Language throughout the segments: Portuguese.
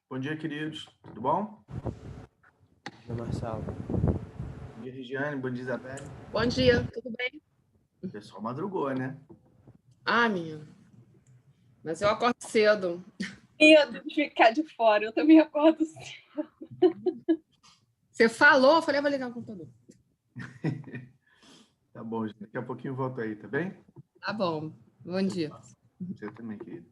Bom dia, queridos. Tudo bom? Bom dia, Marcelo. Bom dia, Regiane. Bom dia, Isabelle. Bom dia, tudo bem? O pessoal madrugou, né? Ah, menina. Mas eu acordo cedo. Medo de ficar de fora, eu também acordo cedo. Você falou, eu falei, eu vou ligar o computador. Tá bom, gente. Daqui a pouquinho eu volto aí, tá bem? Tá bom. Bom dia. Você também, querido.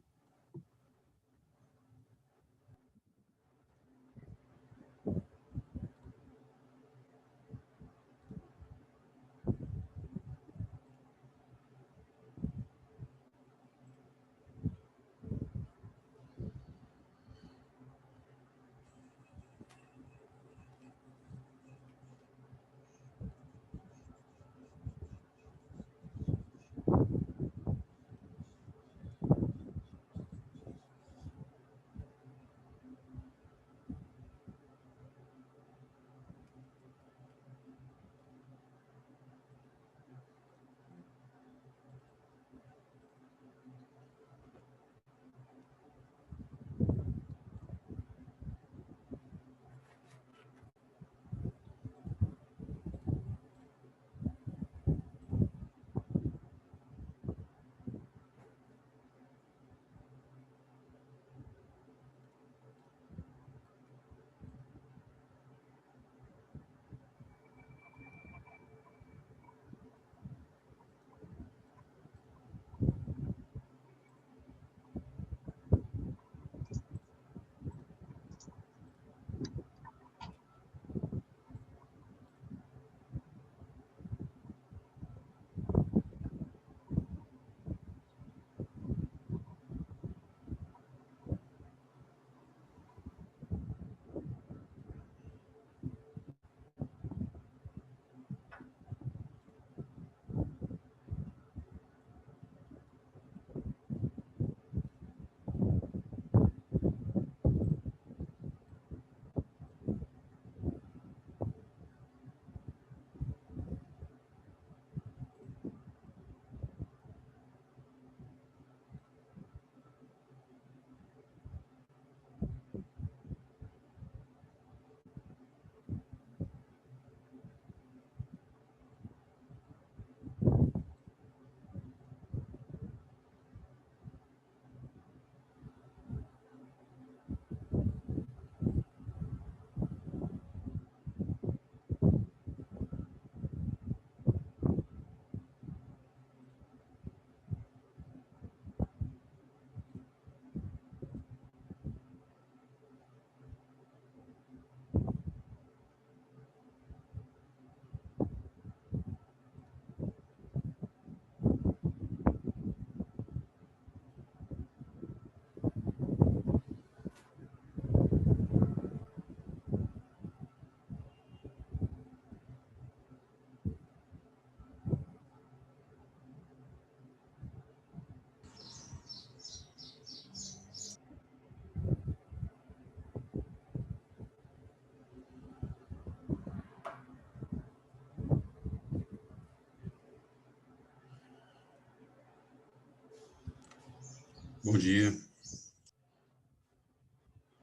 Bom dia.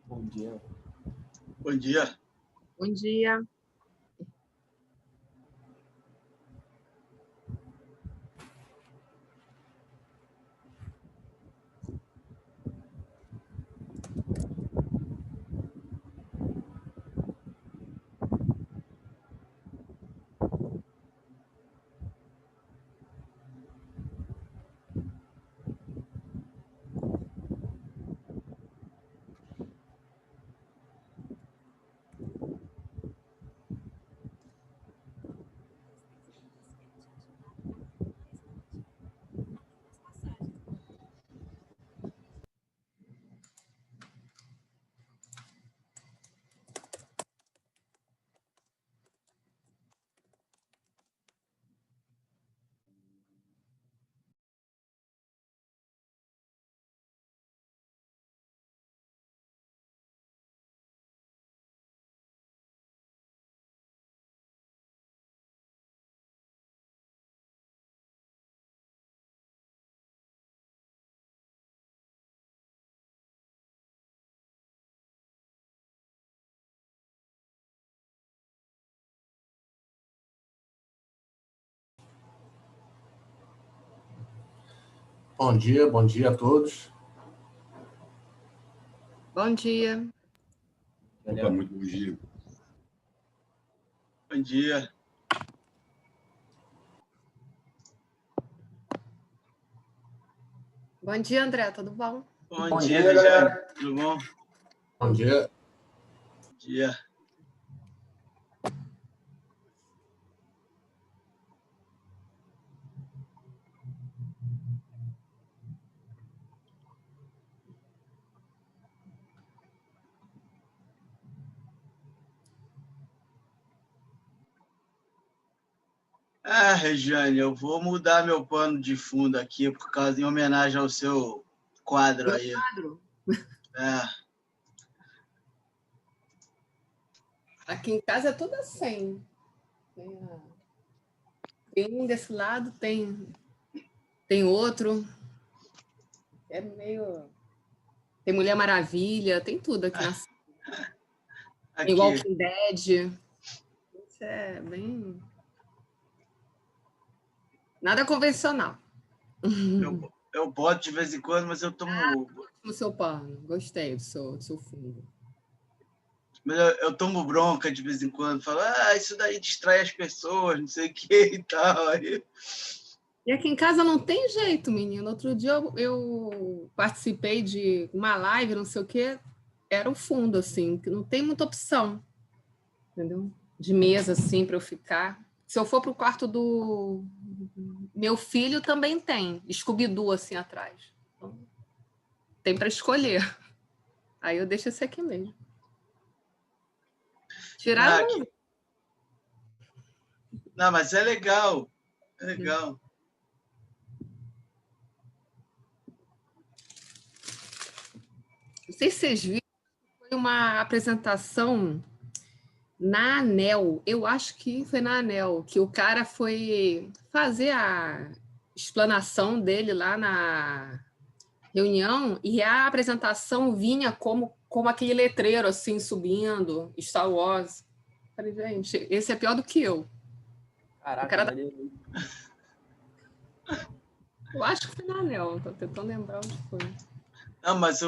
Bom dia. Bom dia. Bom dia. Bom dia a todos. Bom dia. Opa, muito bom dia. Bom dia. Bom dia, André. Tudo bom? Bom dia, Regiane. Tudo bom? Bom dia. Bom dia. Ah, Regiane, eu vou mudar meu pano de fundo aqui por causa em homenagem ao seu quadro aí. Quadro. É. Aqui em casa é tudo assim. Tem um desse lado, tem outro. É meio. Tem Mulher Maravilha, tem tudo aqui na Aqui. Tem Walking Dead. Isso é bem. Nada convencional. Eu boto de vez em quando, mas eu tomo. No seu pano. Gostei do seu fundo. Mas eu tomo bronca de vez em quando, falo, isso daí distrai as pessoas, não sei o que e tal. Aí... E aqui em casa não tem jeito, menino. Outro dia eu participei de uma live, não sei o quê, era o fundo, assim, que não tem muita opção, entendeu? De mesa, assim, para eu ficar. Se eu for para o quarto do meu filho, também tem Scooby-Doo, assim, atrás. Então, tem para escolher. Aí eu deixo esse aqui mesmo. Tiraram. Não, mas é legal. É legal. Não sei se vocês viram, foi uma apresentação na ANEL. Eu acho que foi na ANEL, que o cara foi fazer a explanação dele lá na reunião e a apresentação vinha como aquele letreiro assim subindo, Star Wars. Falei, gente, esse é pior do que eu. Caraca, O cara maneiro. Eu acho que foi na ANEL, estou tentando lembrar onde foi. Não, mas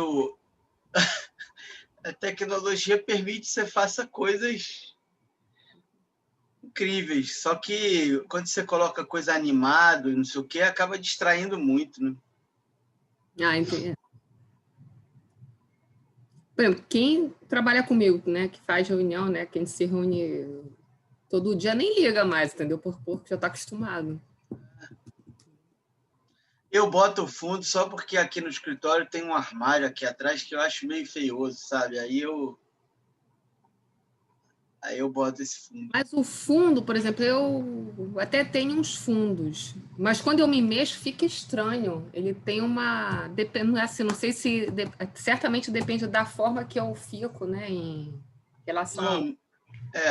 a tecnologia permite que você faça coisas incríveis. Só que quando você coloca coisa animada e não sei o que, acaba distraindo muito, né? Ah, entendi. Por exemplo, quem trabalha comigo, né, que faz reunião, né, que a gente se reúne todo dia, nem liga mais, entendeu? Porque já está acostumado. Eu boto o fundo só porque aqui no escritório tem um armário aqui atrás que eu acho meio feioso, sabe? Aí eu boto esse fundo. Mas o fundo, por exemplo, eu até tenho uns fundos, mas quando eu me mexo fica estranho. Ele tem uma, depende, assim, não sei se certamente depende da forma que eu fico, né, em relação ao.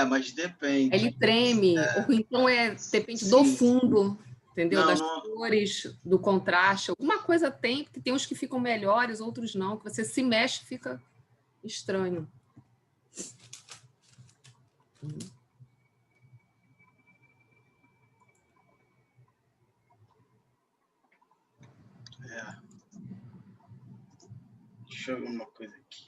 Mas depende. Ele treme, ou então depende do Sim. fundo, entendeu? Não, das cores, do contraste. Alguma coisa tem, porque tem uns que ficam melhores, outros não. Que você se mexe fica estranho. Deixa eu ver uma coisa aqui.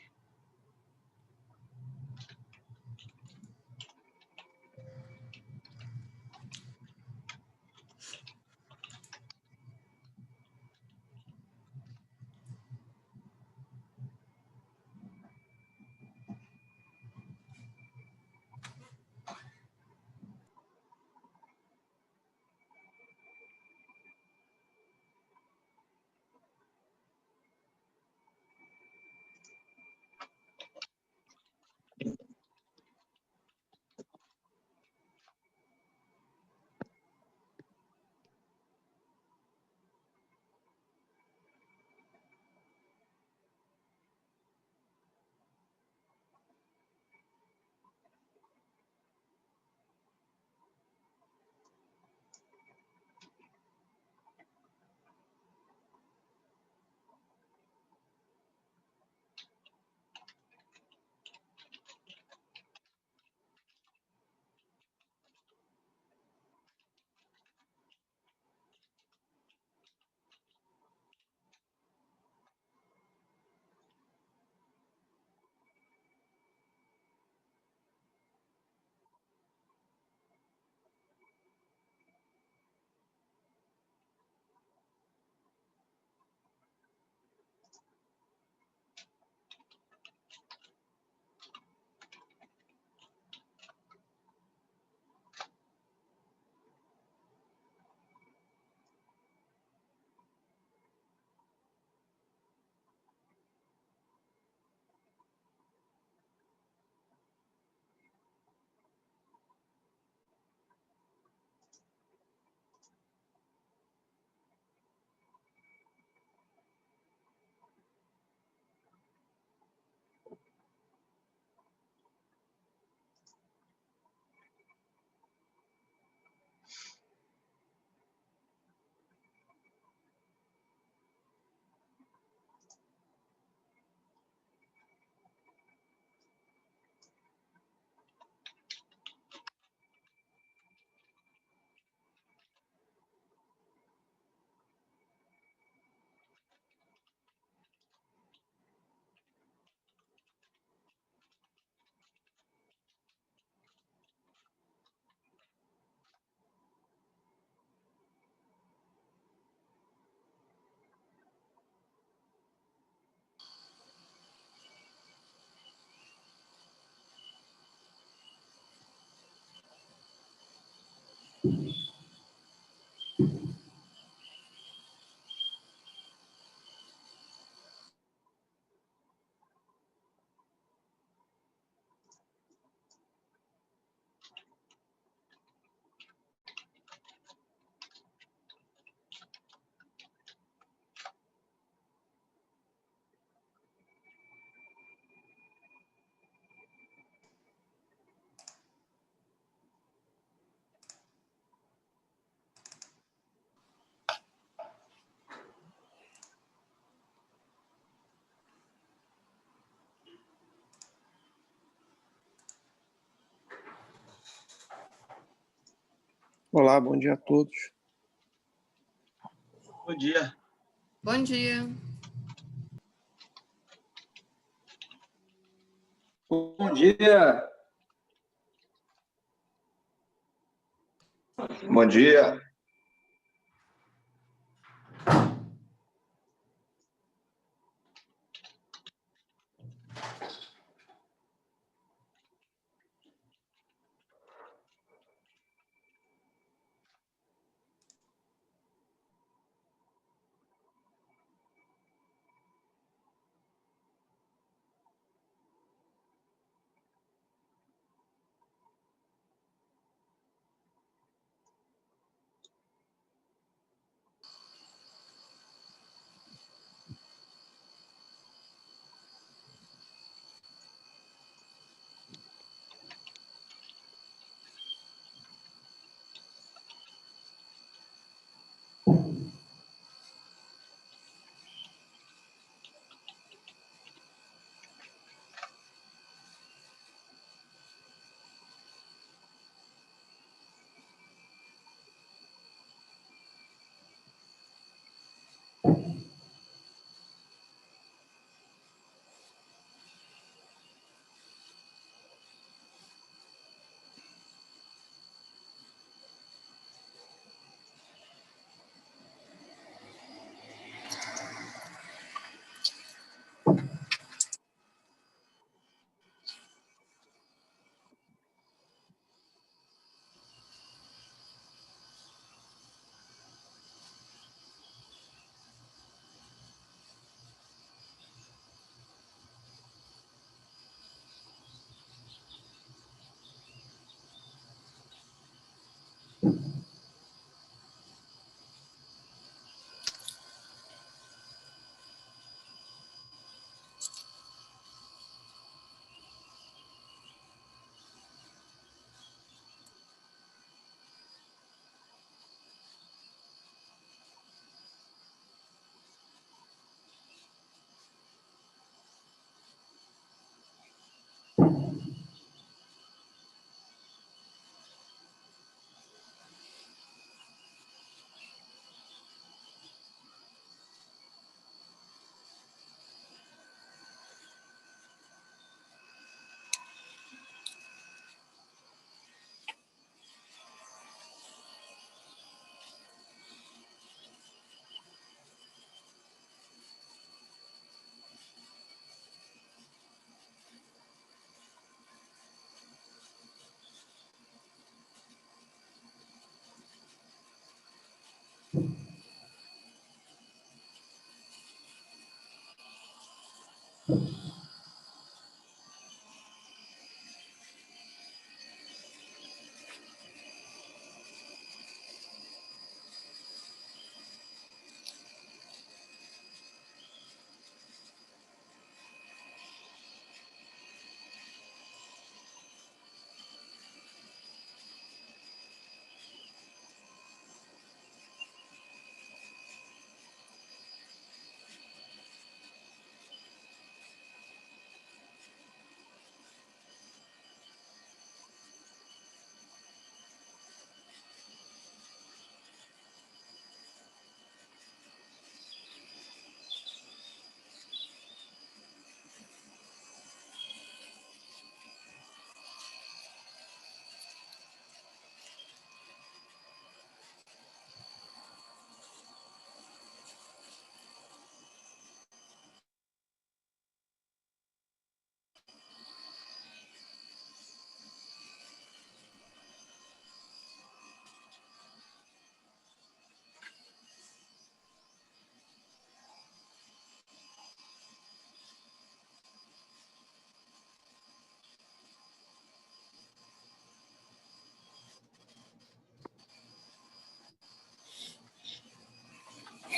Olá, bom dia a todos. Bom dia. Bom dia. Bom dia. Bom dia.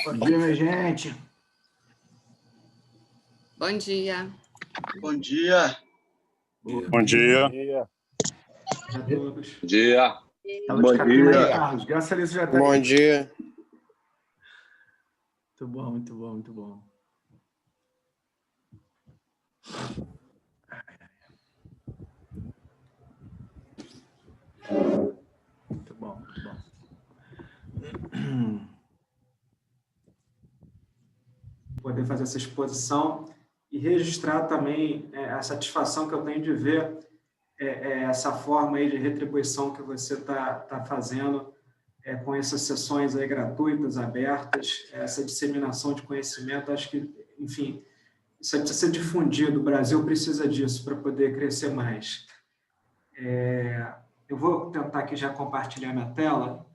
Bom dia, minha gente. Bom dia. Bom dia. Bom dia. A todos. Bom dia. Tava Bom de capinha aí, dia. Carlos. Graças a Deus você já tá Bom aí. dia. Muito bom, muito bom, muito bom. Muito bom, muito bom. poder fazer essa exposição e registrar também a satisfação que eu tenho de ver essa forma aí de retribuição que você está fazendo com essas sessões aí gratuitas, abertas, essa disseminação de conhecimento. Acho que, enfim, isso precisa ser difundido. O Brasil precisa disso para poder crescer mais. Eu vou tentar aqui já compartilhar minha tela.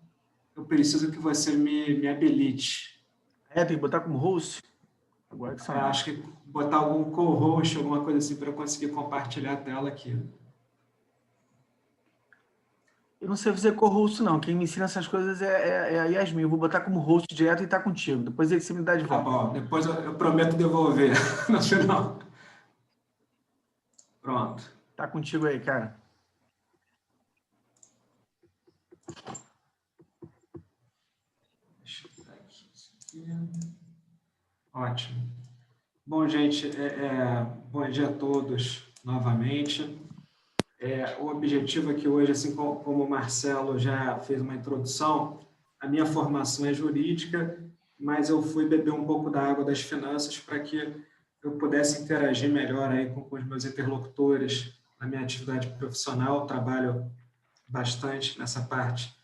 Eu preciso que você me habilite. Tem que botar como host? Agora que você acho que botar algum co-host, alguma coisa assim, para eu conseguir compartilhar a tela aqui. Eu não sei fazer co-host, não. Quem me ensina essas coisas é a Yasmin. Eu vou botar como host direto e tá contigo. Depois você me dá de volta. Tá bom. Depois eu prometo devolver no final. Pronto. Tá contigo aí, cara. Deixa eu dar aqui isso aqui. Ótimo. Bom, gente, bom dia a todos novamente. O objetivo aqui hoje, assim como o Marcelo já fez uma introdução, a minha formação é jurídica, mas eu fui beber um pouco da água das finanças para que eu pudesse interagir melhor aí com os meus interlocutores na minha atividade profissional. Eu trabalho bastante nessa parte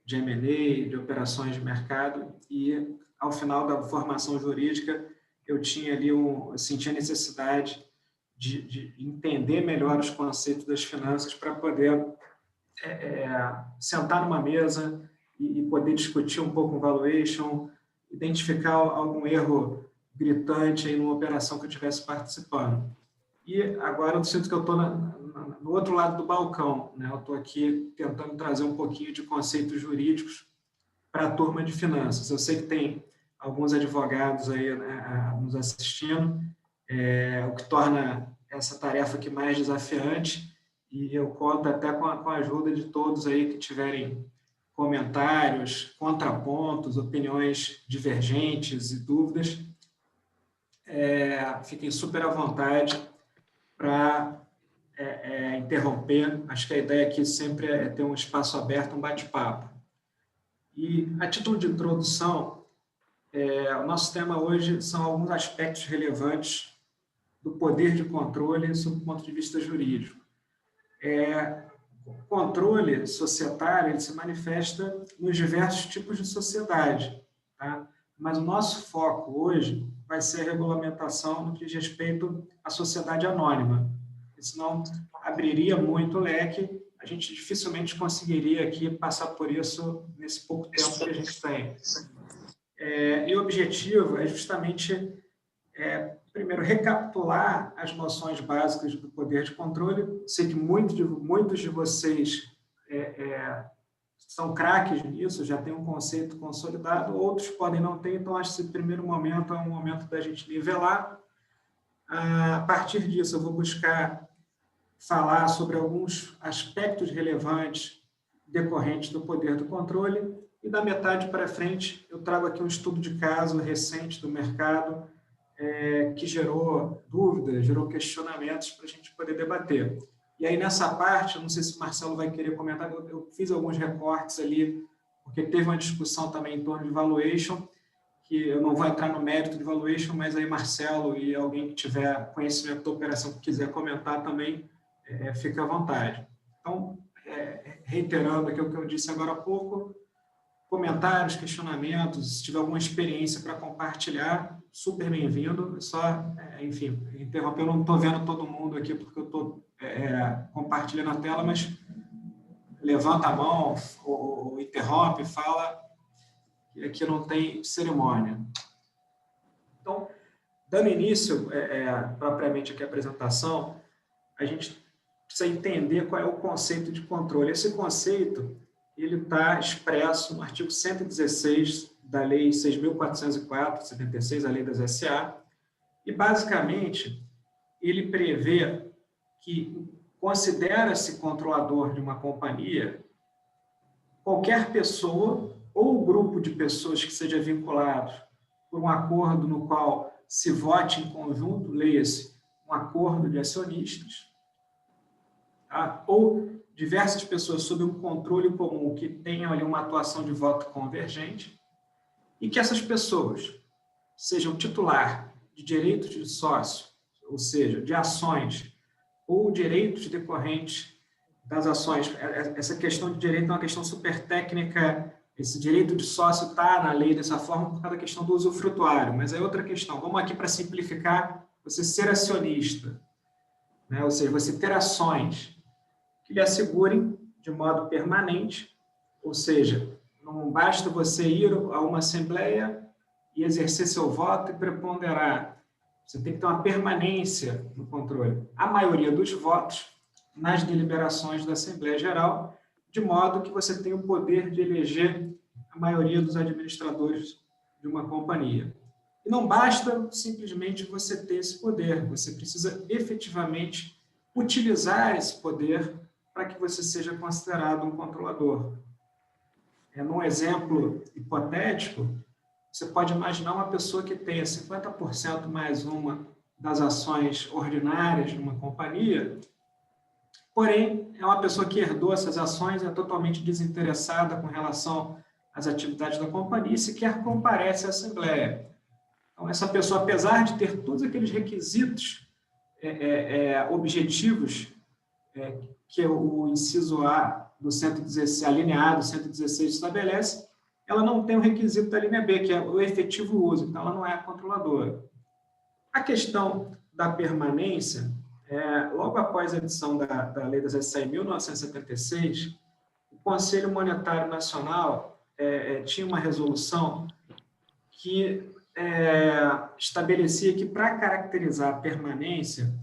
de M&A, de operações de mercado, e ao final da formação jurídica eu tinha ali sentia a necessidade de entender melhor os conceitos das finanças para poder sentar numa mesa e poder discutir um pouco o valuation, identificar algum erro gritante aí numa operação que eu estivesse participando. E agora eu sinto que eu estou no outro lado do balcão, né? Eu estou aqui tentando trazer um pouquinho de conceitos jurídicos para a turma de finanças. Eu sei que tem alguns advogados aí, né, nos assistindo, o que torna essa tarefa aqui mais desafiante, e eu conto até com a ajuda de todos aí que tiverem comentários, contrapontos, opiniões divergentes e dúvidas. Fiquem super à vontade para interromper. Acho que a ideia aqui sempre é ter um espaço aberto, um bate-papo. E, a título de introdução, o nosso tema hoje são alguns aspectos relevantes do poder de controle sob o ponto de vista jurídico. O controle societário ele se manifesta nos diversos tipos de sociedade, tá? Mas o nosso foco hoje vai ser a regulamentação no que diz respeito à sociedade anônima. Senão abriria muito o leque, a gente dificilmente conseguiria aqui passar por isso nesse pouco tempo que a gente tem. E o objetivo é justamente, primeiro, recapitular as noções básicas do poder de controle. Sei que muitos de vocês são craques nisso, já têm um conceito consolidado, outros podem não ter, então acho que esse primeiro momento é um momento da gente nivelar. A partir disso, eu vou buscar falar sobre alguns aspectos relevantes decorrentes do poder do controle, e da metade para frente eu trago aqui um estudo de caso recente do mercado que gerou dúvidas, gerou questionamentos para a gente poder debater. E aí, nessa parte, eu não sei se o Marcelo vai querer comentar, eu fiz alguns recortes ali, porque teve uma discussão também em torno de valuation, que eu não vou entrar no mérito de valuation, mas aí Marcelo e alguém que tiver conhecimento da operação que quiser comentar também, fica à vontade. Então, reiterando aqui o que eu disse agora há pouco, comentários, questionamentos, se tiver alguma experiência para compartilhar, super bem-vindo. Só, enfim, interromper, eu não estou vendo todo mundo aqui porque eu estou compartilhando a tela, mas levanta a mão ou interrompe, fala, que aqui não tem cerimônia. Então, dando início propriamente aqui à apresentação, a gente precisa entender qual é o conceito de controle. Esse conceito ele está expresso no artigo 116 da Lei 6.404, 76, a Lei das SA, e, basicamente, ele prevê que considera-se controlador de uma companhia qualquer pessoa ou grupo de pessoas que seja vinculado por um acordo no qual se vote em conjunto, leia-se, um acordo de acionistas, tá? Ou diversas pessoas sob um controle comum que tenham ali uma atuação de voto convergente, e que essas pessoas sejam titular de direitos de sócio, ou seja, de ações ou direitos decorrentes das ações. Essa questão de direito é uma questão super técnica. Esse direito de sócio está na lei dessa forma por causa da questão do usufrutuário, mas é outra questão. Vamos aqui para simplificar: você ser acionista, né? Ou seja, você ter ações que lhe assegurem de modo permanente, ou seja, não basta você ir a uma assembleia e exercer seu voto e preponderar. Você tem que ter uma permanência no controle. A maioria dos votos nas deliberações da Assembleia Geral, de modo que você tenha o poder de eleger a maioria dos administradores de uma companhia. E não basta simplesmente você ter esse poder, você precisa efetivamente utilizar esse poder para que você seja considerado um controlador. Num exemplo hipotético, você pode imaginar uma pessoa que tenha 50% mais uma das ações ordinárias de uma companhia, porém, é uma pessoa que herdou essas ações, é totalmente desinteressada com relação às atividades da companhia e sequer comparece à Assembleia. Então, essa pessoa, apesar de ter todos aqueles requisitos objetivos que o inciso A do 116, alineado 116 estabelece, ela não tem o requisito da linha B, que é o efetivo uso, então ela não é controladora. A questão da permanência, logo após a edição da Lei das SAI em 1976, o Conselho Monetário Nacional tinha uma resolução que estabelecia que, para caracterizar a permanência,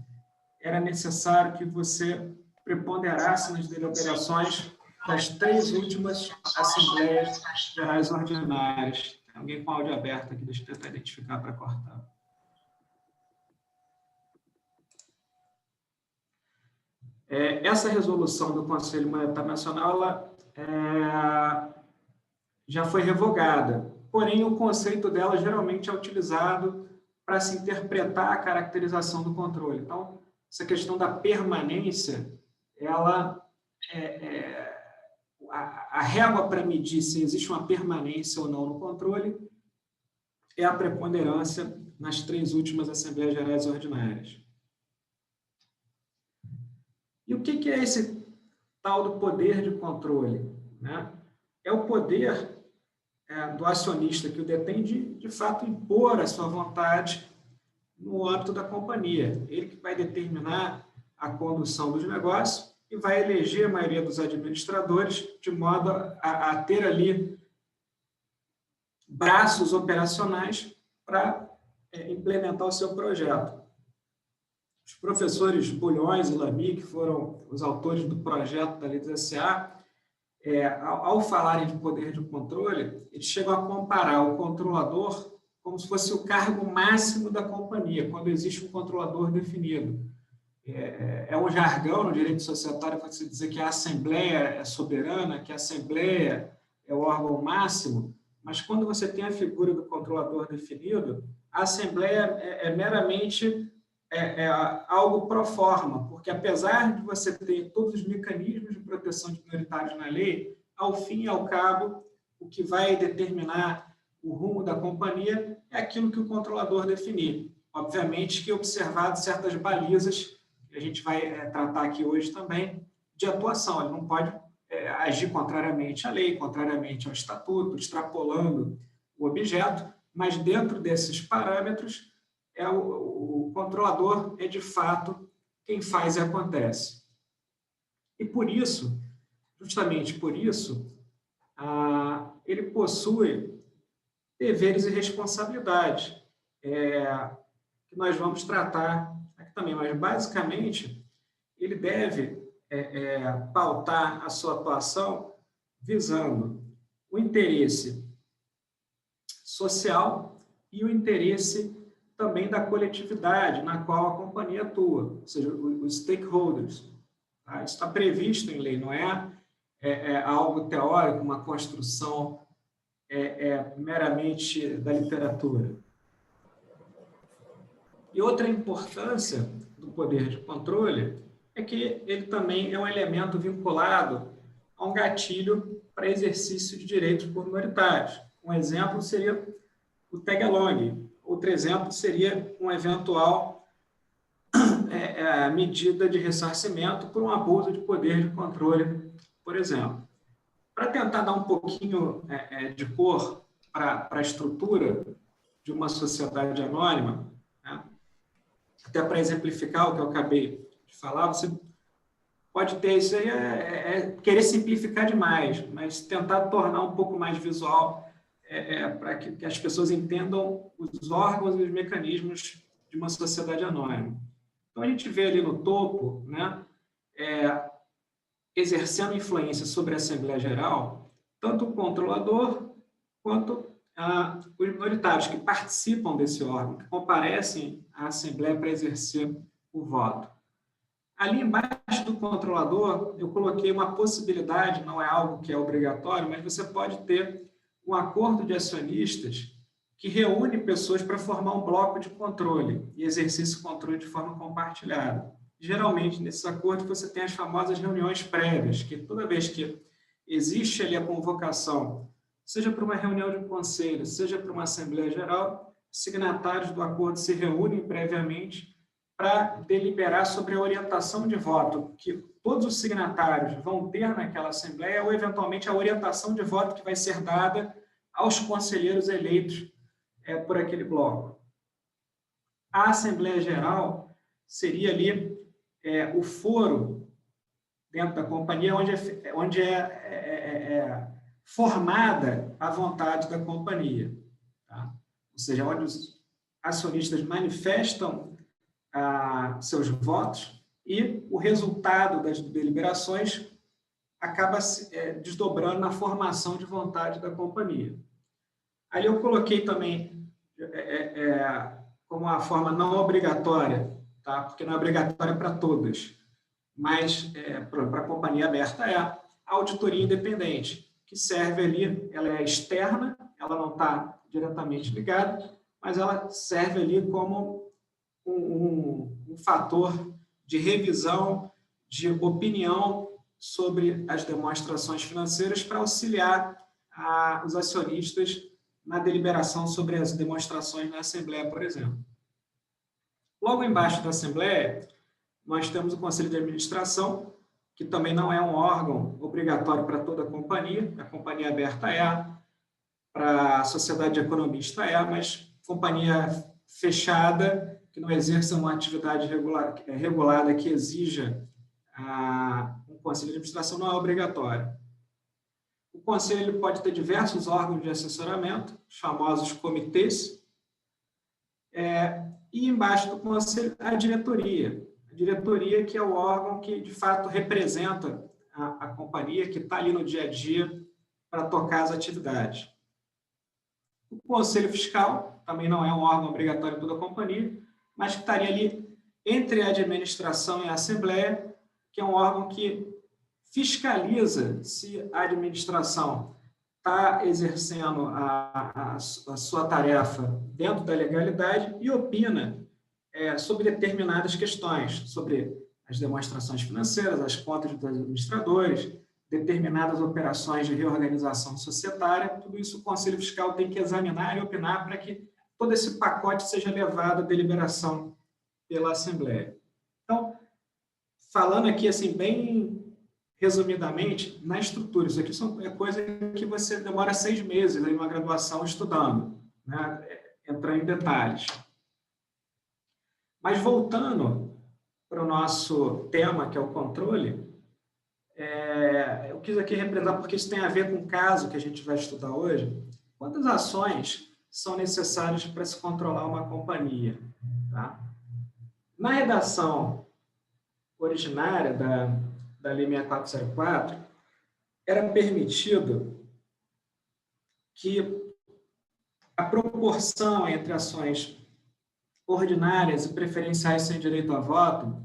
era necessário que você preponderasse nas deliberações das 3 últimas Assembleias Gerais Ordinárias. Tem alguém com áudio aberto aqui, deixa eu tentar identificar para cortar. Essa resolução do Conselho Monetário Nacional já foi revogada, porém o conceito dela geralmente é utilizado para se interpretar a caracterização do controle. Então, essa questão da permanência, ela a régua para medir se existe uma permanência ou não no controle é a preponderância nas 3 últimas Assembleias Gerais Ordinárias. E o que é esse tal do poder de controle, né? É o poder do acionista que o detém de fato, impor a sua vontade no âmbito da companhia. Ele que vai determinar a condução dos negócios e vai eleger a maioria dos administradores de modo a ter ali braços operacionais para implementar o seu projeto. Os professores Bulhões e Lamy, que foram os autores do projeto da Lei das SA, ao falarem de poder de controle, eles chegam a comparar o controlador como se fosse o cargo máximo da companhia, quando existe um controlador definido. É um jargão no direito societário para se dizer que a Assembleia é soberana, que a Assembleia é o órgão máximo, mas quando você tem a figura do controlador definido, a Assembleia é meramente algo pro forma, porque apesar de você ter todos os mecanismos de proteção de minoritários na lei, ao fim e ao cabo, o que vai determinar o rumo da companhia é aquilo que o controlador definir. Obviamente que observado certas balizas, que a gente vai tratar aqui hoje também, de atuação. Ele não pode agir contrariamente à lei, contrariamente ao estatuto, extrapolando o objeto, mas dentro desses parâmetros, o controlador é, de fato, quem faz e acontece. E por isso, justamente por isso, ele possui deveres e responsabilidades, que nós vamos tratar aqui também, mas basicamente ele deve pautar a sua atuação visando o interesse social e o interesse também da coletividade na qual a companhia atua, ou seja, os stakeholders. Tá? Isso está previsto em lei, não é algo teórico, uma construção meramente da literatura. E outra importância do poder de controle é que ele também é um elemento vinculado a um gatilho para exercício de direitos por minoritários. Um exemplo seria o tag-along. Outro exemplo seria um eventual medida de ressarcimento por um abuso de poder de controle, por exemplo. Para tentar dar um pouquinho de cor para a estrutura de uma sociedade anônima, né? Até para exemplificar o que eu acabei de falar, você pode ter isso aí, querer simplificar demais, mas tentar tornar um pouco mais visual para que as pessoas entendam os órgãos e os mecanismos de uma sociedade anônima. Então, a gente vê ali no topo, né, exercendo influência sobre a Assembleia Geral, tanto o controlador quanto os minoritários que participam desse órgão, que comparecem à Assembleia para exercer o voto. Ali embaixo do controlador, eu coloquei uma possibilidade, não é algo que é obrigatório, mas você pode ter um acordo de acionistas que reúne pessoas para formar um bloco de controle e exercer esse controle de forma compartilhada. Geralmente, nesses acordos, você tem as famosas reuniões prévias, que toda vez que existe ali a convocação, seja para uma reunião de conselho, seja para uma Assembleia Geral, os signatários do acordo se reúnem previamente para deliberar sobre a orientação de voto que todos os signatários vão ter naquela Assembleia ou, eventualmente, a orientação de voto que vai ser dada aos conselheiros eleitos por aquele bloco. A Assembleia Geral seria ali o foro dentro da companhia onde é formada a vontade da companhia, tá? Ou seja, onde os acionistas manifestam seus votos e o resultado das deliberações acaba desdobrando na formação de vontade da companhia. Ali eu coloquei também como uma forma não obrigatória, tá? Porque não é obrigatória para todas, mas para a companhia aberta a auditoria independente, que serve ali, ela é externa, ela não está diretamente ligada, mas ela serve ali como um fator de revisão, de opinião sobre as demonstrações financeiras para auxiliar os acionistas na deliberação sobre as demonstrações na Assembleia, por exemplo. Logo embaixo da Assembleia, nós temos o Conselho de Administração, que também não é um órgão obrigatório para toda a companhia aberta para a sociedade de economista mas companhia fechada, que não exerça uma atividade regulada que exija um Conselho de Administração, não é obrigatório. O Conselho ele pode ter diversos órgãos de assessoramento, os famosos comitês, e embaixo do Conselho a diretoria. A diretoria que é o órgão que, de fato, representa a companhia, que está ali no dia a dia para tocar as atividades. O Conselho Fiscal também não é um órgão obrigatório de toda a companhia, mas que estaria ali entre a administração e a Assembleia, que é um órgão que fiscaliza se a administração está exercendo a sua tarefa dentro da legalidade e opina sobre determinadas questões, sobre as demonstrações financeiras, as contas dos administradores, determinadas operações de reorganização societária, tudo isso o Conselho Fiscal tem que examinar e opinar para que todo esse pacote seja levado à deliberação pela Assembleia. Então, falando aqui assim bem resumidamente, na estrutura, isso aqui é coisa que você demora 6 meses em uma graduação estudando, né? Entrando em detalhes. Mas voltando para o nosso tema, que é o controle, eu quis aqui representar, porque isso tem a ver com o caso que a gente vai estudar hoje, quantas ações são necessárias para se controlar uma companhia, tá? Na redação originária da Lei 6404, era permitido que a proporção entre ações ordinárias e preferenciais sem direito a voto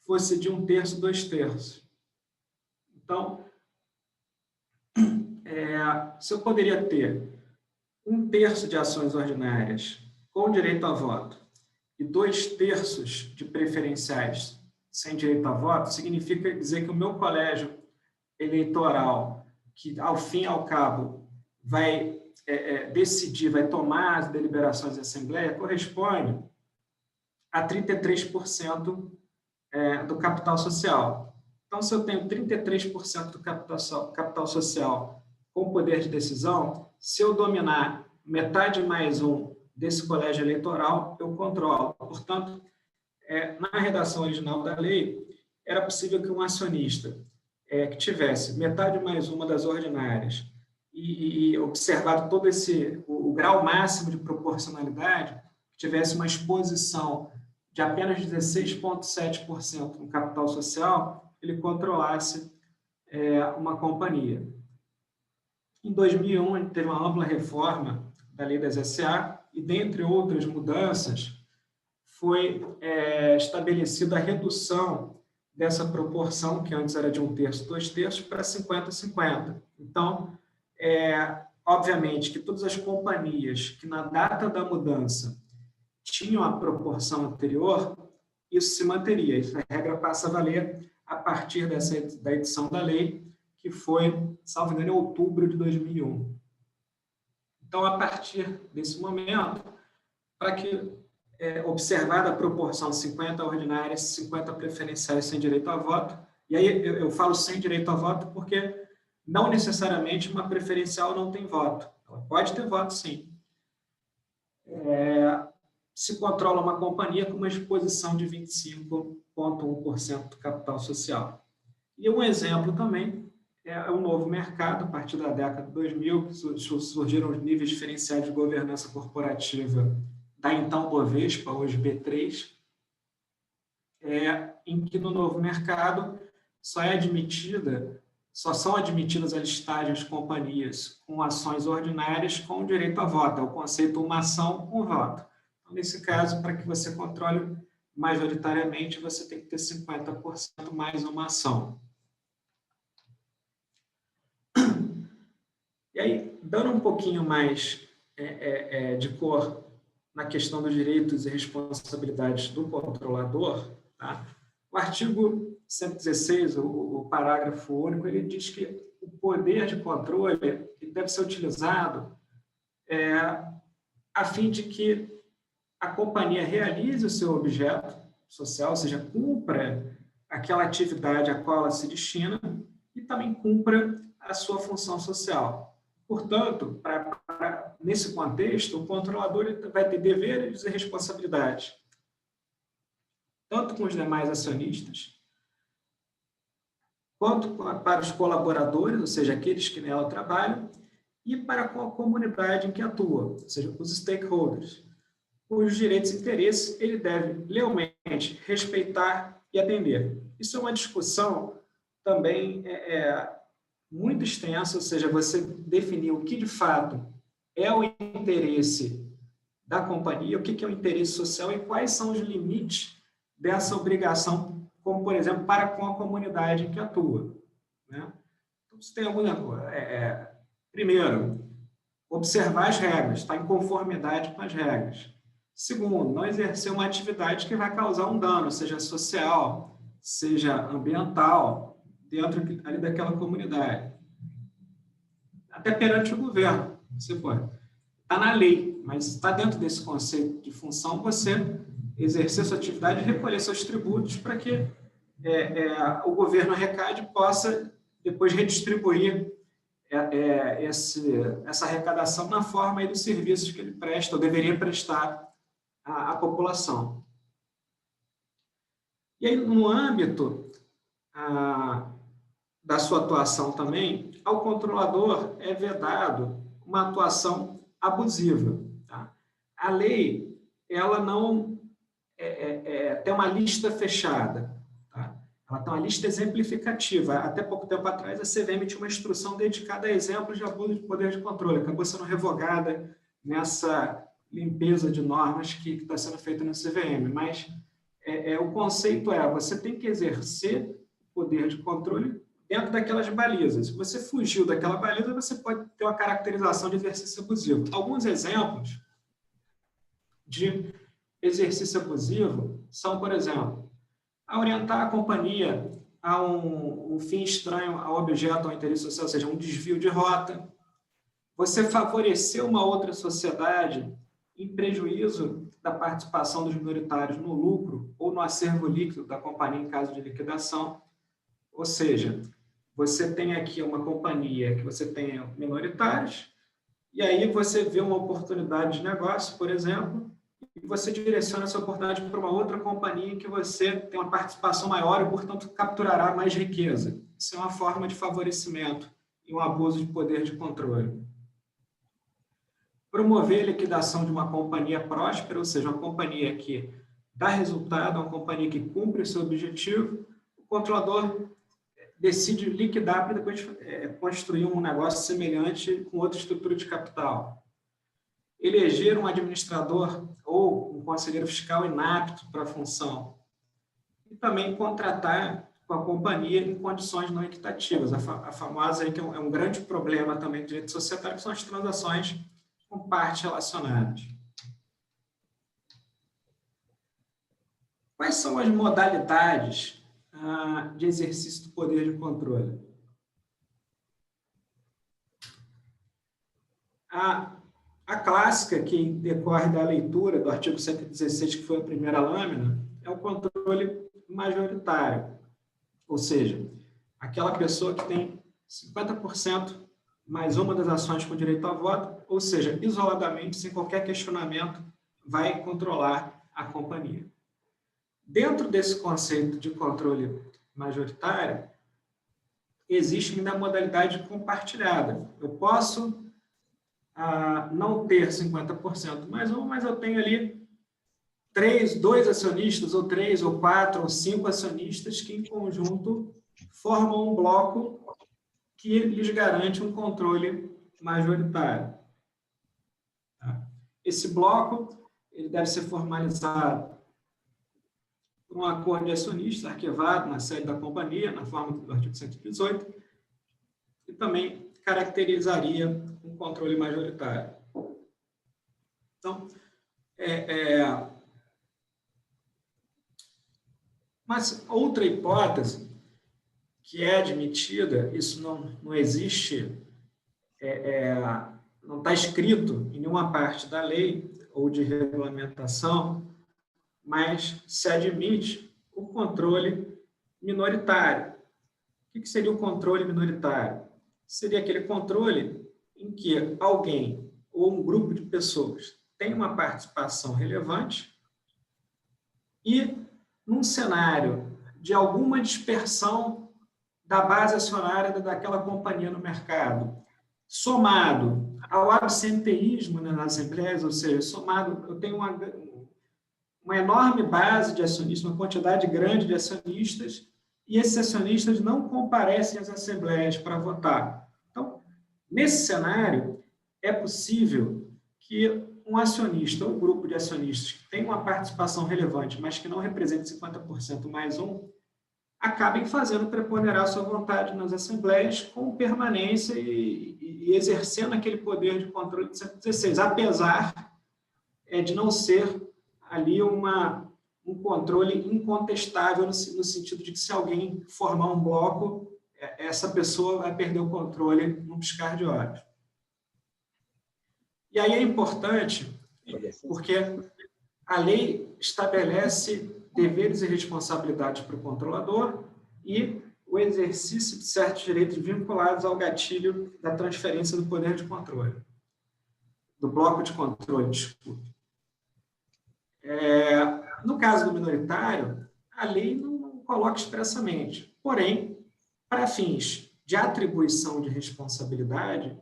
fosse de 1/3, 2/3. Então, se eu poderia ter 1/3 de ações ordinárias com direito a voto e 2/3 de preferenciais sem direito a voto, significa dizer que o meu colégio eleitoral, que ao fim e ao cabo vai decidir, vai tomar as deliberações da Assembleia, corresponde a 33% do capital social. Então, se eu tenho 33% do capital social com poder de decisão, se eu dominar metade mais um desse colégio eleitoral, eu controlo. Portanto, na redação original da lei, era possível que um acionista que tivesse metade mais uma das ordinárias e observado todo o grau máximo de proporcionalidade, tivesse uma exposição de apenas 16,7% no capital social, ele controlasse uma companhia. Em 2001, a gente teve uma ampla reforma da lei das SA e, dentre outras mudanças, foi estabelecida a redução dessa proporção, que antes era de 1/3, 2/3, para 50-50. Então, obviamente que todas as companhias que na data da mudança tinham a proporção anterior, isso se manteria. Essa regra passa a valer a partir da edição da lei, que foi, salvo engano, em outubro de 2001. Então, a partir desse momento, para que, observada a proporção 50 ordinárias, 50 preferenciais sem direito a voto, e aí eu falo sem direito a voto porque não necessariamente uma preferencial não tem voto. Ela pode ter voto, sim. Se controla uma companhia com uma exposição de 25,1% do capital social. E um exemplo também é o novo mercado, a partir da década de 2000, que surgiram os níveis diferenciados de governança corporativa da então Bovespa, hoje B3, em que no novo mercado só são admitidas a listagem as companhias com ações ordinárias com direito a voto. É o conceito uma ação, um voto. Então, nesse caso, para que você controle majoritariamente, você tem que ter 50% mais uma ação. E aí, dando um pouquinho mais de cor na questão dos direitos e responsabilidades do controlador, tá? O artigo 116, o parágrafo único, ele diz que o poder de controle ele deve ser utilizado a fim de que a companhia realize o seu objeto social, ou seja, cumpra aquela atividade a qual ela se destina e também cumpra a sua função social. Portanto, nesse contexto, o controlador ele vai ter deveres e responsabilidades, tanto com os demais acionistas, quanto para os colaboradores, ou seja, aqueles que nela trabalham, e para com a comunidade em que atua, ou seja, os stakeholders, cujos direitos e interesses ele deve lealmente respeitar e atender. Isso é uma discussão também muito extensa, ou seja, você definir o que de fato é o interesse da companhia, o que é o interesse social e quais são os limites dessa obrigação, como, por exemplo, para com a comunidade em que atua, né? Então, você tem alguma coisa. Primeiro, observar as regras, estar em conformidade com as regras. Segundo, não exercer uma atividade que vai causar um dano, seja social, seja ambiental, dentro ali daquela comunidade. Até perante o governo, você pode. Está na lei, mas está dentro desse conceito de função você exercer sua atividade e recolher seus tributos para que o governo arrecade e possa depois redistribuir essa arrecadação na forma aí dos serviços que ele presta ou deveria prestar à população. E aí, no âmbito da sua atuação também, ao controlador é vedado uma atuação abusiva. Tá? A lei, ela não tem uma lista fechada. Tá? Ela tem uma lista exemplificativa. Até pouco tempo atrás, a CVM tinha uma instrução dedicada a exemplos de abuso de poder de controle. Acabou sendo revogada nessa limpeza de normas que está sendo feita na CVM. Mas o conceito você tem que exercer o poder de controle dentro daquelas balizas. Se você fugiu daquela baliza, você pode ter uma caracterização de exercício abusivo. Alguns exemplos de exercício abusivo são, por exemplo, orientar a companhia a um fim estranho ao objeto ou ao interesse social, ou seja, um desvio de rota, você favorecer uma outra sociedade em prejuízo da participação dos minoritários no lucro ou no acervo líquido da companhia em caso de liquidação. Ou seja, você tem aqui uma companhia que você tem minoritários, e aí você vê uma oportunidade de negócio, por exemplo, e você direciona essa oportunidade para uma outra companhia em que você tem uma participação maior e, portanto, capturará mais riqueza. Isso é uma forma de favorecimento e um abuso de poder de controle. Promover a liquidação de uma companhia próspera, ou seja, uma companhia que dá resultado, uma companhia que cumpre o seu objetivo, o controlador decide liquidar para depois construir um negócio semelhante com outra estrutura de capital. Eleger um administrador ou um conselheiro fiscal inapto para a função. E também contratar com a companhia em condições não equitativas. A famosa aí, que é um grande problema também do direito societário, que são as transações com partes relacionadas. Quais são as modalidades de exercício do poder de controle? A clássica, que decorre da leitura do artigo 116, que foi a primeira lâmina, é o controle majoritário. Ou seja, aquela pessoa que tem 50% mais uma das ações com direito a voto, ou seja, isoladamente, sem qualquer questionamento, vai controlar a companhia. Dentro desse conceito de controle majoritário, existe ainda a modalidade compartilhada. Eu posso não ter 50% mais um, mas eu tenho ali 2 acionistas, ou 3, ou 4, ou 5 acionistas que, em conjunto, formam um bloco que lhes garante um controle majoritário. Esse bloco ele deve ser formalizado por um acordo de acionistas arquivado na sede da companhia, na forma do artigo 118, e também caracterizaria um controle majoritário. Então, mas outra hipótese que é admitida, isso não existe, não está escrito em nenhuma parte da lei ou de regulamentação, mas se admite o controle minoritário. O que seria o controle minoritário? Seria aquele controle em que alguém ou um grupo de pessoas tem uma participação relevante e, num cenário de alguma dispersão da base acionária daquela companhia no mercado, somado ao absenteísmo nas assembleias, ou seja, somado, eu tenho uma enorme base de acionistas, uma quantidade grande de acionistas, e esses acionistas não comparecem às assembleias para votar. Então, nesse cenário, é possível que um acionista ou um grupo de acionistas que tem uma participação relevante, mas que não represente 50% mais um, acabem fazendo preponderar sua vontade nas assembleias com permanência e exercendo aquele poder de controle de 116, apesar de não ser ali um controle incontestável no sentido de que se alguém formar um bloco, essa pessoa vai perder o controle num piscar de olhos. E aí é importante, porque a lei estabelece deveres e responsabilidades para o controlador e o exercício de certos direitos vinculados ao gatilho da transferência do poder de controle, do bloco de controle, desculpe. No caso do minoritário, a lei não coloca expressamente, porém, para fins de atribuição de responsabilidade,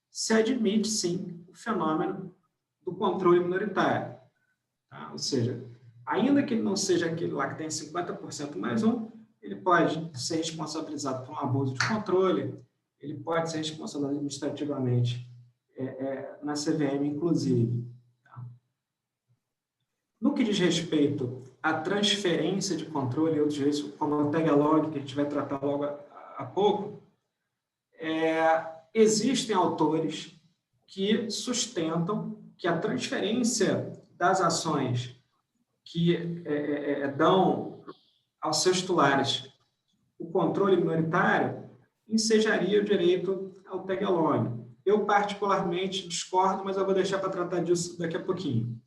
se admite, sim, o fenômeno do controle minoritário. Tá? Ou seja, ainda que ele não seja aquele lá que tem 50% mais um, ele pode ser responsabilizado por um abuso de controle, ele pode ser responsabilizado administrativamente na CVM, inclusive. Tá? No que diz respeito à transferência de controle e outros direitos, como o tag-along, que a gente vai tratar logo a pouco, existem autores que sustentam que a transferência das ações que dão aos seus titulares o controle minoritário ensejaria o direito ao tag-along. eu particularmente discordo, mas eu vou deixar para tratar disso daqui a pouquinho.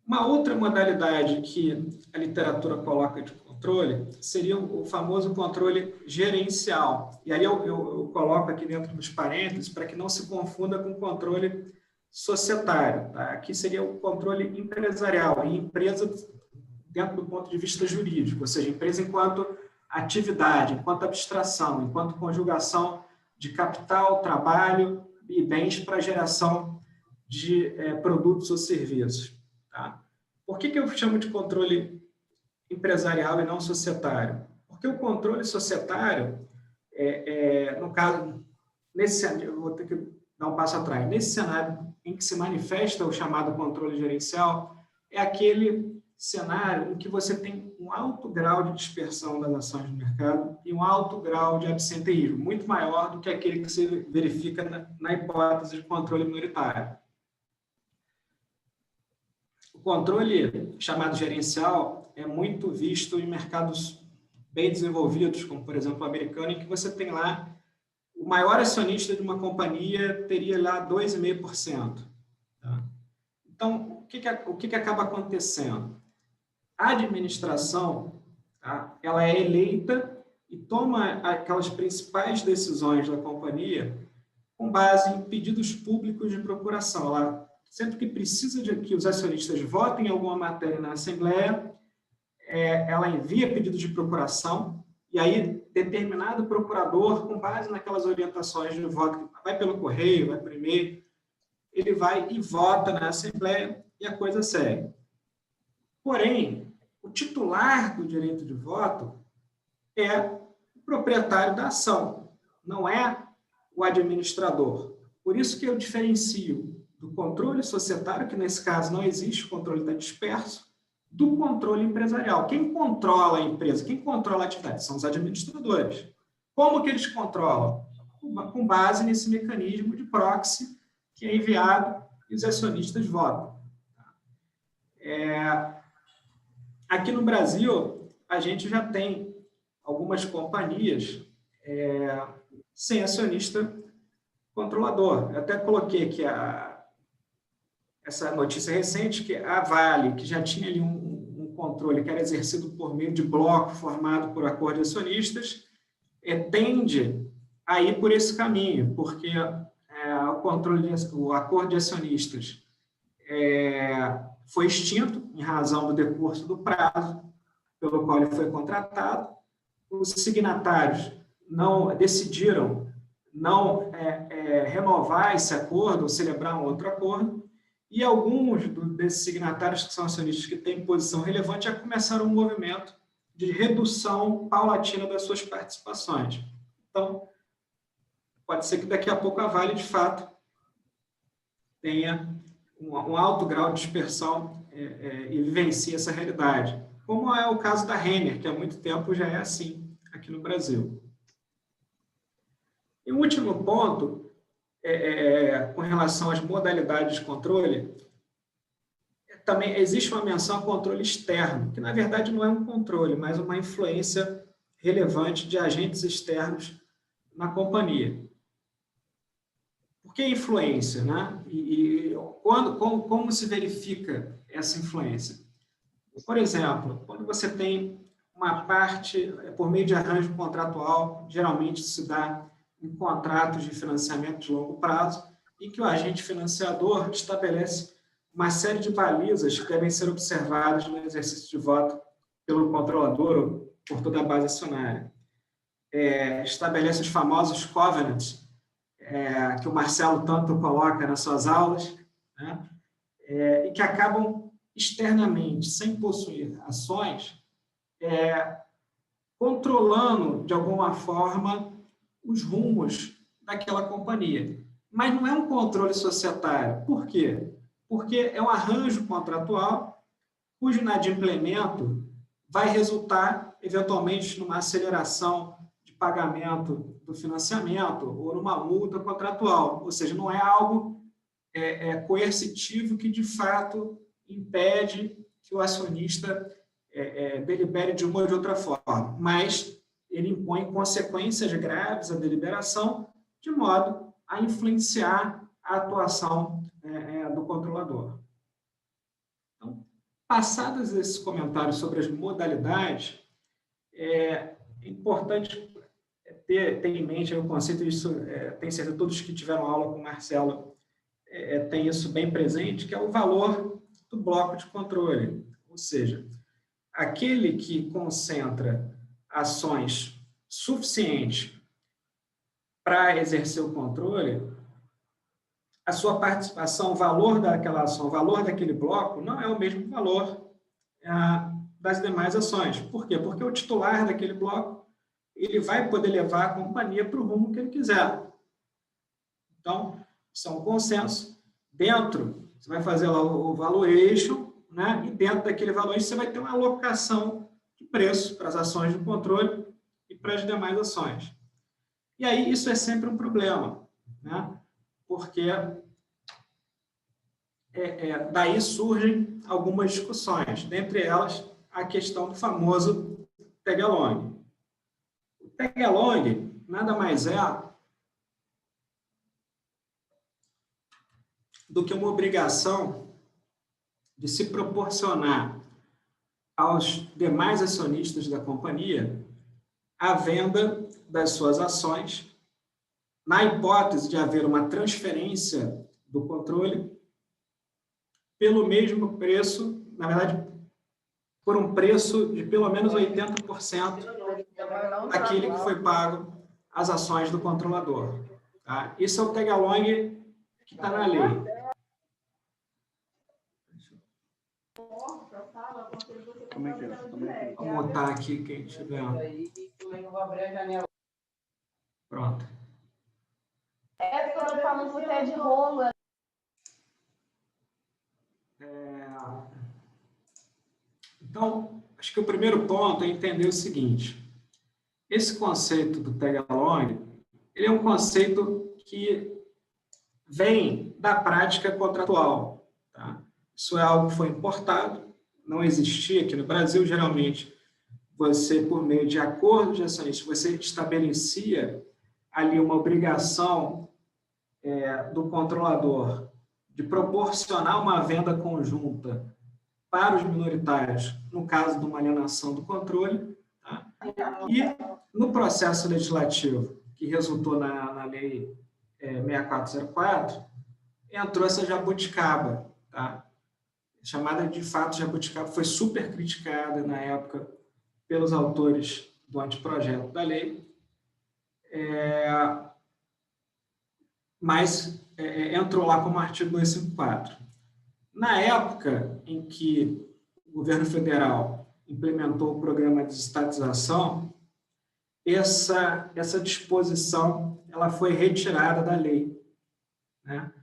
Uma outra modalidade que a literatura coloca de controle seria o famoso controle gerencial. E aí eu coloco aqui dentro dos parênteses para que não se confunda com o controle societário. Tá? Aqui seria o controle empresarial, em empresa dentro do ponto de vista jurídico, ou seja, empresa enquanto atividade, enquanto abstração, enquanto conjugação de capital, trabalho e bens para geração de produtos ou serviços. Tá? Por que eu chamo de controle empresarial e não societário? Porque o controle societário, no caso, eu vou ter que dar um passo atrás, nesse cenário em que se manifesta o chamado controle gerencial, é aquele cenário em que você tem um alto grau de dispersão das ações no mercado e um alto grau de absenteísmo, muito maior do que aquele que se verifica na hipótese de controle minoritário. O controle chamado gerencial é muito visto em mercados bem desenvolvidos, como, por exemplo, o americano, em que você tem lá o maior acionista de uma companhia teria lá 2,5%. Tá? Então, o que acaba acontecendo? A administração, tá, ela é eleita e toma aquelas principais decisões da companhia com base em pedidos públicos de procuração. Ela, sempre que precisa de que os acionistas votem em alguma matéria na Assembleia, ela envia pedidos de procuração e aí determinado procurador, com base naquelas orientações de voto, vai pelo correio, vai por e-mail, ele vai e vota na Assembleia e a coisa segue. Porém, o titular do direito de voto é o proprietário da ação, não é o administrador. Por isso que eu diferencio do controle societário, que nesse caso não existe, o controle está disperso, do controle empresarial. Quem controla a empresa, quem controla a atividade, são os administradores. Como que eles controlam? Com base nesse mecanismo de proxy que é enviado e os acionistas votam. Aqui no Brasil, a gente já tem algumas companhias sem acionista controlador. Eu até coloquei aqui essa notícia recente, que a Vale, que já tinha ali um controle que era exercido por meio de bloco formado por acordo de acionistas, tende a ir por esse caminho, porque o acordo de acionistas foi extinto em razão do decurso do prazo pelo qual ele foi contratado. Os signatários decidiram não renovar esse acordo ou celebrar um outro acordo, e alguns desses signatários que são acionistas que têm posição relevante já começaram um movimento de redução paulatina das suas participações. Então, pode ser que daqui a pouco a Vale, de fato, tenha um alto grau de dispersão e vivencie essa realidade, como é o caso da Renner, que há muito tempo já é assim aqui no Brasil. E o último ponto, com relação às modalidades de controle, também existe uma menção ao controle externo, que na verdade não é um controle, mas uma influência relevante de agentes externos na companhia. Por que influência, né? Como se verifica essa influência? Por exemplo, quando você tem uma parte, por meio de arranjo contratual, geralmente se dá em contratos de financiamento de longo prazo, em que o agente financiador estabelece uma série de balizas que devem ser observadas no exercício de voto pelo controlador ou por toda a base acionária. Estabelece os famosos covenants, que o Marcelo tanto coloca nas suas aulas, né? E que acabam externamente, sem possuir ações, controlando, de alguma forma, os rumos daquela companhia. Mas não é um controle societário. Por quê? Porque é um arranjo contratual cujo inadimplemento vai resultar, eventualmente, numa aceleração de pagamento do financiamento ou numa multa contratual. Ou seja, não é algo coercitivo que, de fato, impede que o acionista delibere de uma ou de outra forma, mas ele impõe consequências graves à deliberação de modo a influenciar a atuação do controlador. Então, passados esses comentários sobre as modalidades, é importante ter em mente o conceito, isso tem certeza que todos que tiveram aula com o Marcelo têm isso bem presente, que é o valor do bloco de controle, ou seja, aquele que concentra ações suficientes para exercer o controle, a sua participação, o valor daquela ação, o valor daquele bloco, não é o mesmo valor das demais ações. Por quê? Porque o titular daquele bloco ele vai poder levar a companhia para o rumo que ele quiser. Então, isso é um consenso. Dentro, você vai fazer lá o valuation, né? E dentro daquele valuation você vai ter uma alocação de preço para as ações de controle e para as demais ações. E aí isso é sempre um problema, né? Porque daí surgem algumas discussões, dentre elas a questão do famoso tag-along. O tag-along nada mais é do que uma obrigação de se proporcionar aos demais acionistas da companhia a venda das suas ações, na hipótese de haver uma transferência do controle, pelo mesmo preço, na verdade, por um preço de pelo menos 80% daquele que foi pago às ações do controlador. Tá? Isso é o tag-along que está na lei. Vou botar aqui quem tiver. Pronto. É porque eu estou falando com o Ted Rola. Então, acho que o primeiro ponto é entender o seguinte. Esse conceito do tag-along, ele é um conceito que vem da prática contratual. Tá? Isso é algo que foi importado, não existia aqui no Brasil. Geralmente, você, por meio de acordo de acionistas, você estabelecia ali uma obrigação do controlador de proporcionar uma venda conjunta para os minoritários, no caso de uma alienação do controle. Tá? E no processo legislativo que resultou na Lei 6404, entrou essa jabuticaba. Tá? Chamada de fato jabuticaba, foi super criticada na época pelos autores do anteprojeto da lei, mas entrou lá como artigo 254. Na época em que o governo federal implementou o programa de estatização, essa disposição ela foi retirada da lei, né?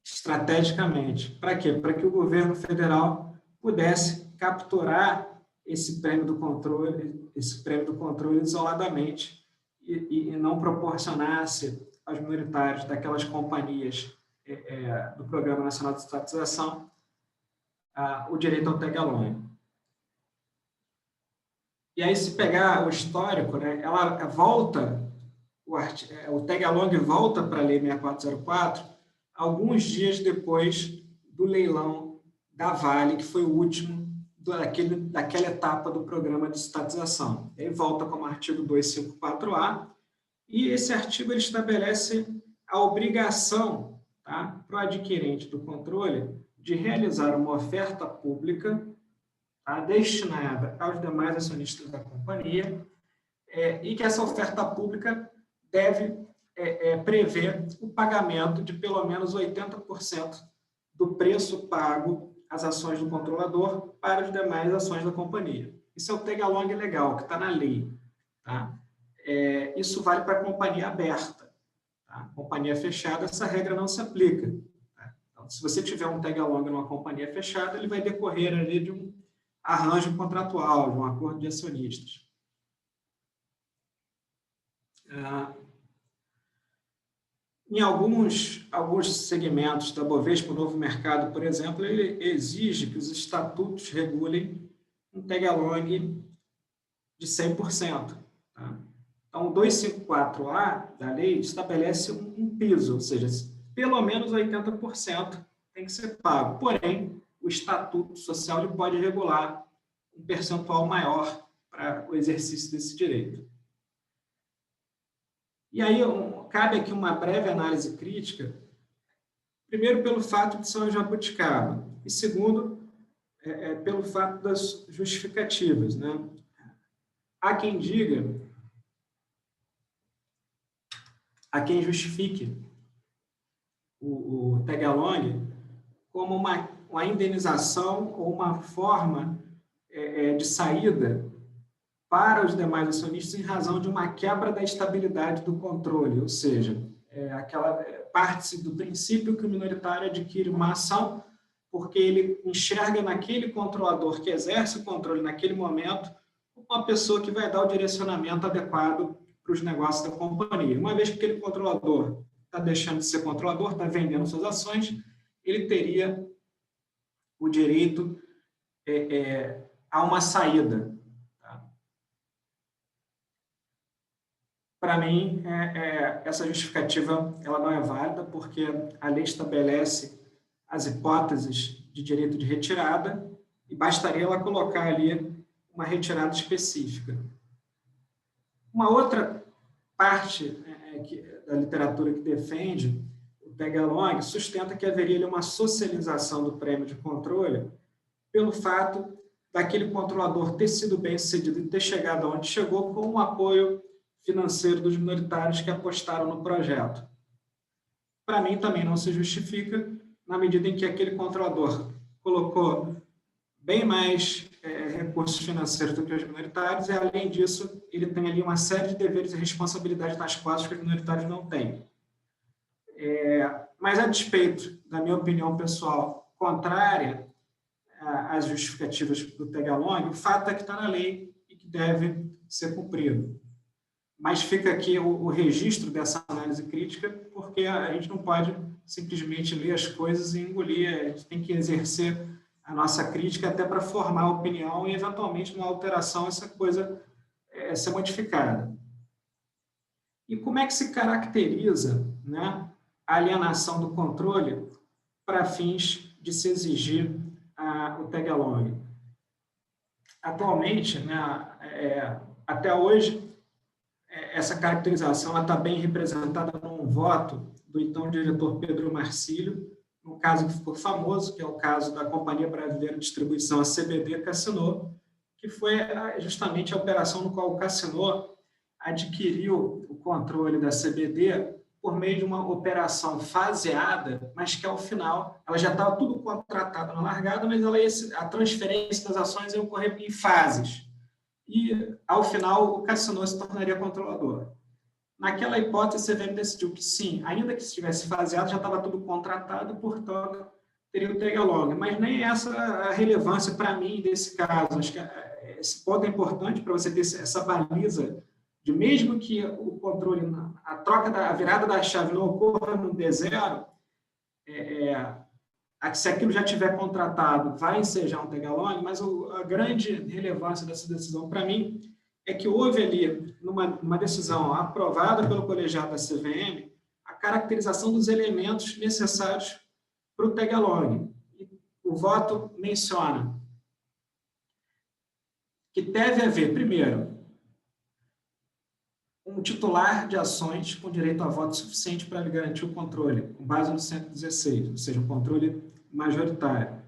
Estrategicamente. Para quê? Para que o governo federal pudesse capturar esse prêmio do controle isoladamente e não proporcionasse aos minoritários daquelas companhias do Programa Nacional de Estatização o direito ao tag-along. E aí, se pegar o histórico, né, ela volta, o tag-along volta para a Lei 6404 alguns dias depois do leilão da Vale, que foi o último daquela etapa do programa de estatização. Aí volta como artigo 254A, e esse artigo ele estabelece a obrigação, tá, para o adquirente do controle de realizar uma oferta pública, tá, destinada aos demais acionistas da companhia, e que essa oferta pública deve prever o pagamento de pelo menos 80% do preço pago às ações do controlador para as demais ações da companhia. Isso é o tag-along legal, que está na lei. Tá? Isso vale para a companhia aberta. Tá? Companhia fechada, essa regra não se aplica. Tá? Então, se você tiver um tag-along numa companhia fechada, ele vai decorrer ali de um arranjo contratual, de um acordo de acionistas. Em alguns segmentos da Bovespa, o Novo Mercado, por exemplo, ele exige que os estatutos regulem um tag-along de 100%. Tá? Então, o 254A da lei estabelece um piso, ou seja, pelo menos 80% tem que ser pago. Porém, o Estatuto Social ele pode regular um percentual maior para o exercício desse direito. E aí, cabe aqui uma breve análise crítica, primeiro pelo fato de ser uma jabuticaba, e segundo, pelo fato das justificativas, né? Há quem diga, há quem justifique o tag-along como uma indenização ou uma forma de saída para os demais acionistas em razão de uma quebra da estabilidade do controle, ou seja, parte-se do princípio que o minoritário adquire uma ação porque ele enxerga naquele controlador que exerce o controle naquele momento uma pessoa que vai dar o direcionamento adequado para os negócios da companhia. Uma vez que aquele controlador está deixando de ser controlador, está vendendo suas ações, ele teria o direito a uma saída. Tá? Para mim, essa justificativa ela não é válida, porque a lei estabelece as hipóteses de direito de retirada e bastaria ela colocar ali uma retirada específica. Uma outra parte da literatura que defende o tag-along sustenta que haveria ali uma socialização do prêmio de controle pelo fato daquele controlador ter sido bem-sucedido e ter chegado onde chegou com o apoio financeiro dos minoritários que apostaram no projeto. Para mim, também não se justifica na medida em que aquele controlador colocou bem mais recursos financeiros do que os minoritários, e, além disso, ele tem ali uma série de deveres e responsabilidades nas costas que os minoritários não têm. Mas, a despeito da minha opinião pessoal contrária às justificativas do tag-along, o fato é que está na lei e que deve ser cumprido. Mas fica aqui o registro dessa análise crítica, porque a gente não pode simplesmente ler as coisas e engolir, a gente tem que exercer a nossa crítica até para formar opinião e, eventualmente, numa alteração, essa coisa ser modificada. E como é que se caracteriza, né, a alienação do controle para fins de se exigir o tag-along? Atualmente, né, até hoje, essa caracterização está bem representada num voto do então diretor Pedro Marcílio, no caso que ficou famoso, que é o caso da Companhia Brasileira de Distribuição, a CBD Cassino, que foi justamente a operação no qual o Cassino adquiriu o controle da CBD por meio de uma operação faseada, mas que, ao final, ela já estava tudo contratado na largada, mas a transferência das ações ia ocorrer em fases. E, ao final, o Cassino se tornaria controlador. Naquela hipótese, a CVM decidiu que sim, ainda que estivesse faseado, já estava tudo contratado, portanto, teria o tag-along. Mas nem essa a relevância para mim desse caso. Acho que esse ponto é importante para você ter essa baliza de, mesmo que o controle, a virada da chave não ocorra no D0, se aquilo já tiver contratado, vai ensejar um tag-along, mas a grande relevância dessa decisão, para mim, é que houve ali, numa decisão aprovada pelo colegiado da CVM, a caracterização dos elementos necessários para o tag-along. O voto menciona que deve haver, primeiro, um titular de ações com direito a voto suficiente para garantir o controle, com base no 116, ou seja, o controle majoritário.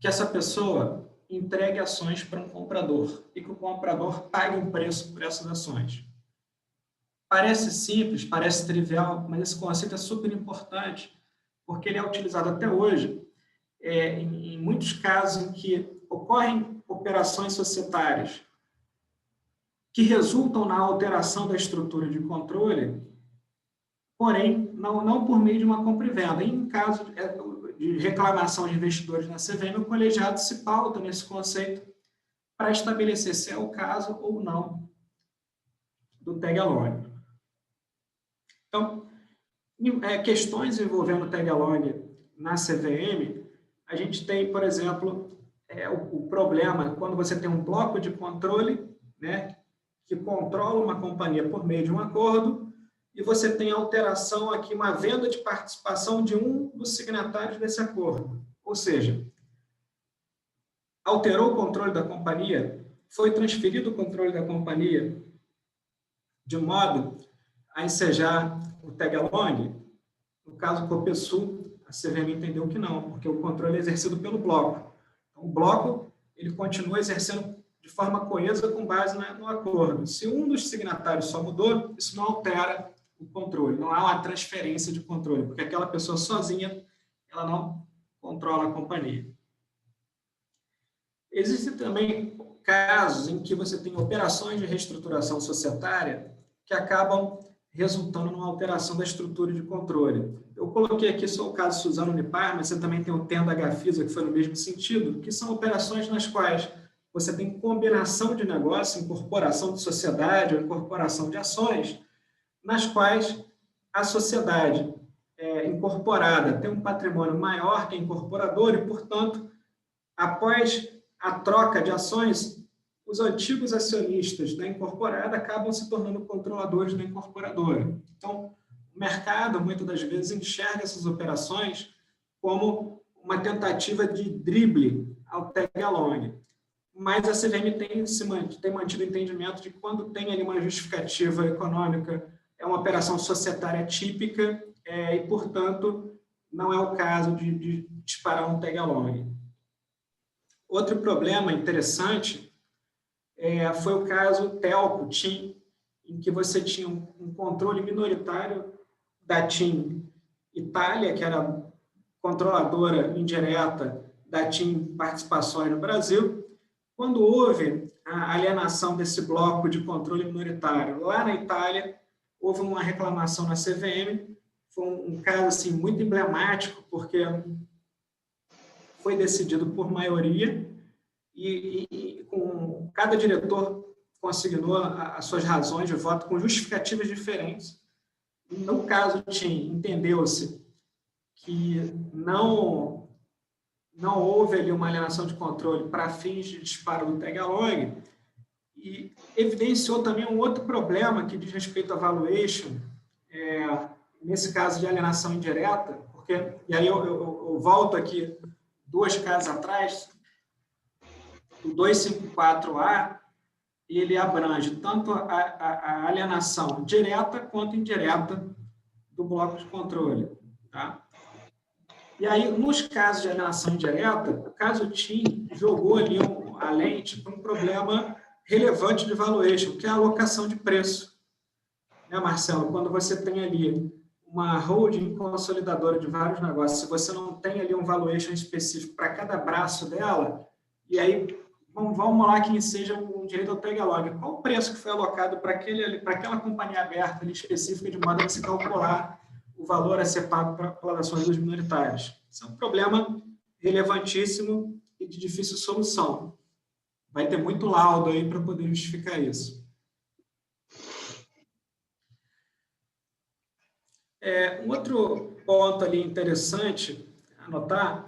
Que essa pessoa entregue ações para um comprador e que o comprador pague um preço por essas ações. Parece simples, parece trivial, mas esse conceito é super importante, porque ele é utilizado até hoje em muitos casos em que ocorrem operações societárias que resultam na alteração da estrutura de controle, porém, não por meio de uma compra e venda. Em caso de reclamação de investidores na CVM, o colegiado se pauta nesse conceito para estabelecer se é o caso ou não do tag-along. Então, questões envolvendo tag-along na CVM, a gente tem, por exemplo, o problema quando você tem um bloco de controle, né, que controla uma companhia por meio de um acordo, e você tem alteração aqui, uma venda de participação de um dos signatários desse acordo. Ou seja, alterou o controle da companhia, foi transferido o controle da companhia de modo a ensejar o tag-along. No caso Copesul, a CVM entendeu que não, porque o controle é exercido pelo bloco. Então, o bloco ele continua exercendo de forma coesa com base no acordo. Se um dos signatários só mudou, isso não altera o controle, não há uma transferência de controle, porque aquela pessoa sozinha ela não controla a companhia. Existem também casos em que você tem operações de reestruturação societária que acabam resultando numa alteração da estrutura de controle. Eu coloquei aqui só o caso Suzano Unipar, mas você também tem o Tenda Gafisa, que foi no mesmo sentido, que são operações nas quais você tem combinação de negócio, incorporação de sociedade ou incorporação de ações, nas quais a sociedade incorporada tem um patrimônio maior que a incorporadora e, portanto, após a troca de ações, os antigos acionistas da incorporada acabam se tornando controladores da incorporadora. Então, o mercado, muitas das vezes, enxerga essas operações como uma tentativa de drible ao tag-along. Mas a CVM tem mantido o entendimento de que quando tem ali uma justificativa econômica, é uma operação societária típica e, portanto, não é o caso de disparar um tag-along. Outro problema interessante foi o caso Telco, TIM, em que você tinha um controle minoritário da TIM Itália, que era controladora indireta da TIM Participações no Brasil. Quando houve a alienação desse bloco de controle minoritário lá na Itália, houve uma reclamação na CVM, foi um caso assim, muito emblemático, porque foi decidido por maioria e com cada diretor consignou as suas razões de voto com justificativas diferentes. No caso TIM, entendeu-se que não houve ali uma alienação de controle para fins de disparo do tag-along e evidenciou também um outro problema que diz respeito à valuation, nesse caso de alienação indireta, porque, e aí eu volto aqui 2 casos atrás, o 254A, ele abrange tanto a alienação direta quanto indireta do bloco de controle. Tá? E aí, nos casos de alienação indireta, o caso TIM jogou ali a lente para um problema relevante de valuation, que é a alocação de preço. Né, Marcelo? Quando você tem ali uma holding consolidadora de vários negócios, se você não tem ali um valuation específico para cada braço dela, e aí vamos lá que seja um direito ao tag-along. Qual o preço que foi alocado para aquela companhia aberta ali específica, de modo a se calcular o valor a ser pago pelas ações dos minoritários? Isso é um problema relevantíssimo e de difícil solução. Vai ter muito laudo aí para poder justificar isso. Um outro ponto ali interessante a anotar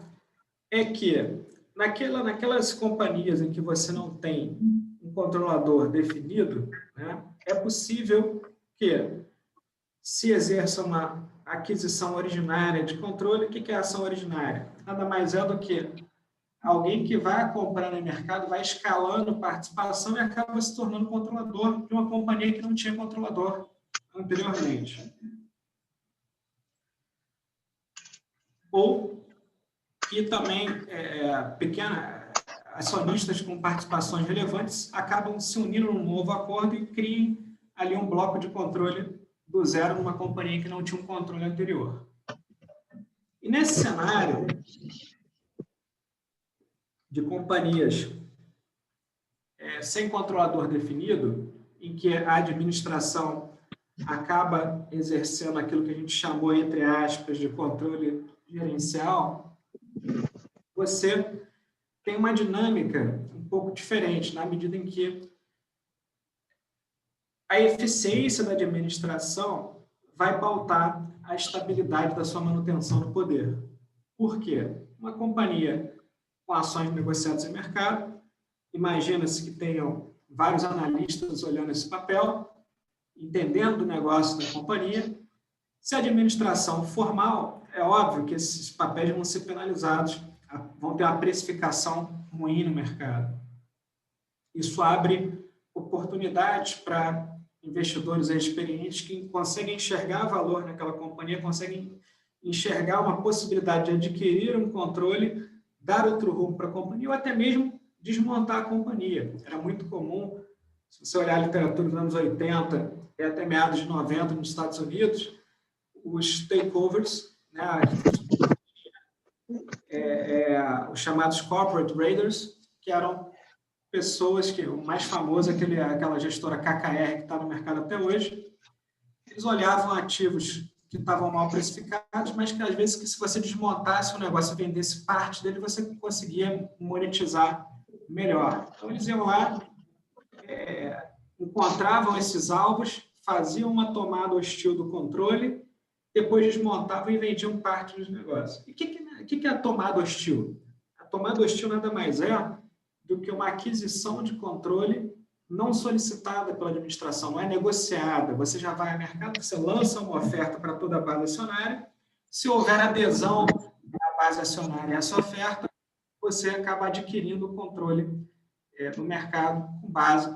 é que naquelas companhias em que você não tem um controlador definido, né, é possível que se exerça uma aquisição originária de controle. O que é ação originária? Nada mais é do que alguém que vai comprar no mercado, vai escalando participação e acaba se tornando controlador de uma companhia que não tinha controlador anteriormente. Ou que também acionistas com participações relevantes acabam se unindo num novo acordo e criem ali um bloco de controle do zero numa companhia que não tinha um controle anterior. E nesse cenário de companhias sem controlador definido, em que a administração acaba exercendo aquilo que a gente chamou, entre aspas, de controle gerencial, você tem uma dinâmica um pouco diferente, na medida em que a eficiência da administração vai pautar a estabilidade da sua manutenção no poder. Por quê? Uma companhia com ações negociadas em mercado, imagina-se que tenham vários analistas olhando esse papel, entendendo o negócio da companhia. Se a administração formal, é óbvio que esses papéis vão ser penalizados, vão ter uma precificação ruim no mercado. Isso abre oportunidades para investidores experientes que conseguem enxergar valor naquela companhia, conseguem enxergar uma possibilidade de adquirir um controle, dar outro rumo para a companhia, ou até mesmo desmontar a companhia. Era muito comum, se você olhar a literatura dos anos 80 e até meados de 90 nos Estados Unidos, os takeovers, né, os chamados corporate raiders, que eram pessoas que, o mais famoso é aquela gestora KKR que está no mercado até hoje, eles olhavam ativos que estavam mal precificados, mas que às vezes que se você desmontasse o negócio e vendesse parte dele, você conseguia monetizar melhor. Então eles iam lá, encontravam esses alvos, faziam uma tomada hostil do controle, depois desmontavam e vendiam parte dos negócios. E o que é a tomada hostil? A tomada hostil nada mais é do que uma aquisição de controle não solicitada pela administração, não é negociada. Você já vai ao mercado, você lança uma oferta para toda a base acionária. Se houver adesão da base acionária a essa oferta, você acaba adquirindo o controle no mercado com base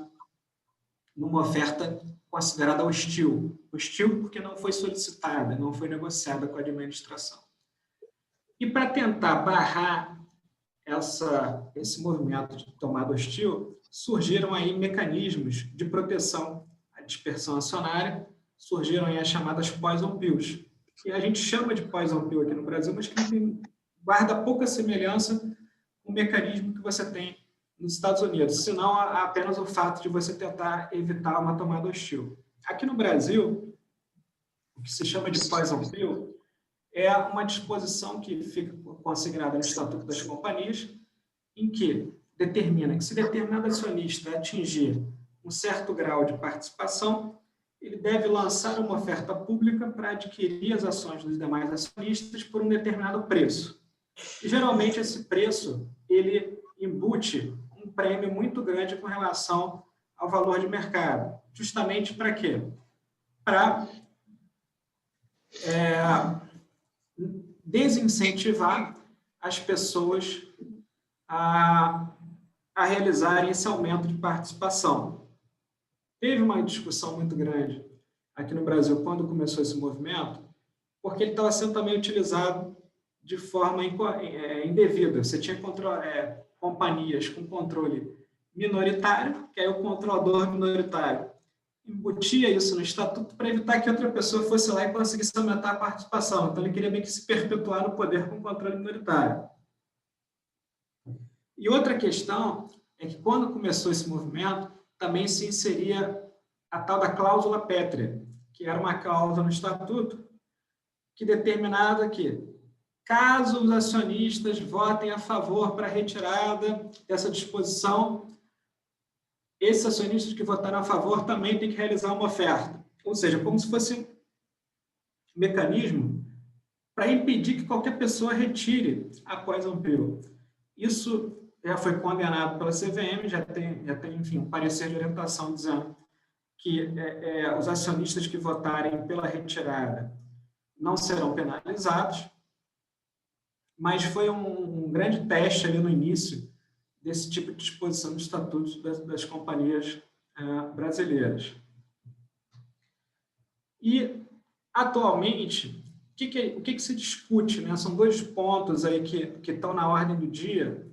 numa oferta considerada hostil. Hostil porque não foi solicitada, não foi negociada com a administração. E para tentar barrar esse movimento de tomada hostil, surgiram aí mecanismos de proteção à dispersão acionária, surgiram aí as chamadas poison pills, que a gente chama de poison pill aqui no Brasil, mas que guarda pouca semelhança com o mecanismo que você tem nos Estados Unidos, senão apenas o fato de você tentar evitar uma tomada hostil. Aqui no Brasil, o que se chama de poison pill é uma disposição que fica consignada no Estatuto das Companhias, em que determina que se determinado acionista atingir um certo grau de participação, ele deve lançar uma oferta pública para adquirir as ações dos demais acionistas por um determinado preço. E, geralmente, esse preço ele embute um prêmio muito grande com relação ao valor de mercado. Justamente para quê? Para desincentivar as pessoas a realizarem esse aumento de participação. Teve uma discussão muito grande aqui no Brasil quando começou esse movimento, porque ele estava sendo também utilizado de forma indevida. Você tinha companhias com controle minoritário, que é o controlador minoritário embutia isso no estatuto para evitar que outra pessoa fosse lá e conseguisse aumentar a participação. Então, ele queria meio que se perpetuar no poder com controle minoritário. E outra questão é que, quando começou esse movimento, também se inseria a tal da cláusula pétrea, que era uma cláusula no estatuto que determinava que, caso os acionistas votem a favor para a retirada dessa disposição, esses acionistas que votaram a favor também têm que realizar uma oferta. Ou seja, como se fosse um mecanismo para impedir que qualquer pessoa retire a poison pill. Isso já foi condenado pela CVM, já tem enfim, um parecer de orientação dizendo que os acionistas que votarem pela retirada não serão penalizados, mas foi um grande teste ali no início desse tipo de disposição de estatutos das companhias brasileiras. E, atualmente, o que se discute, né? São dois pontos aí que estão na ordem do dia.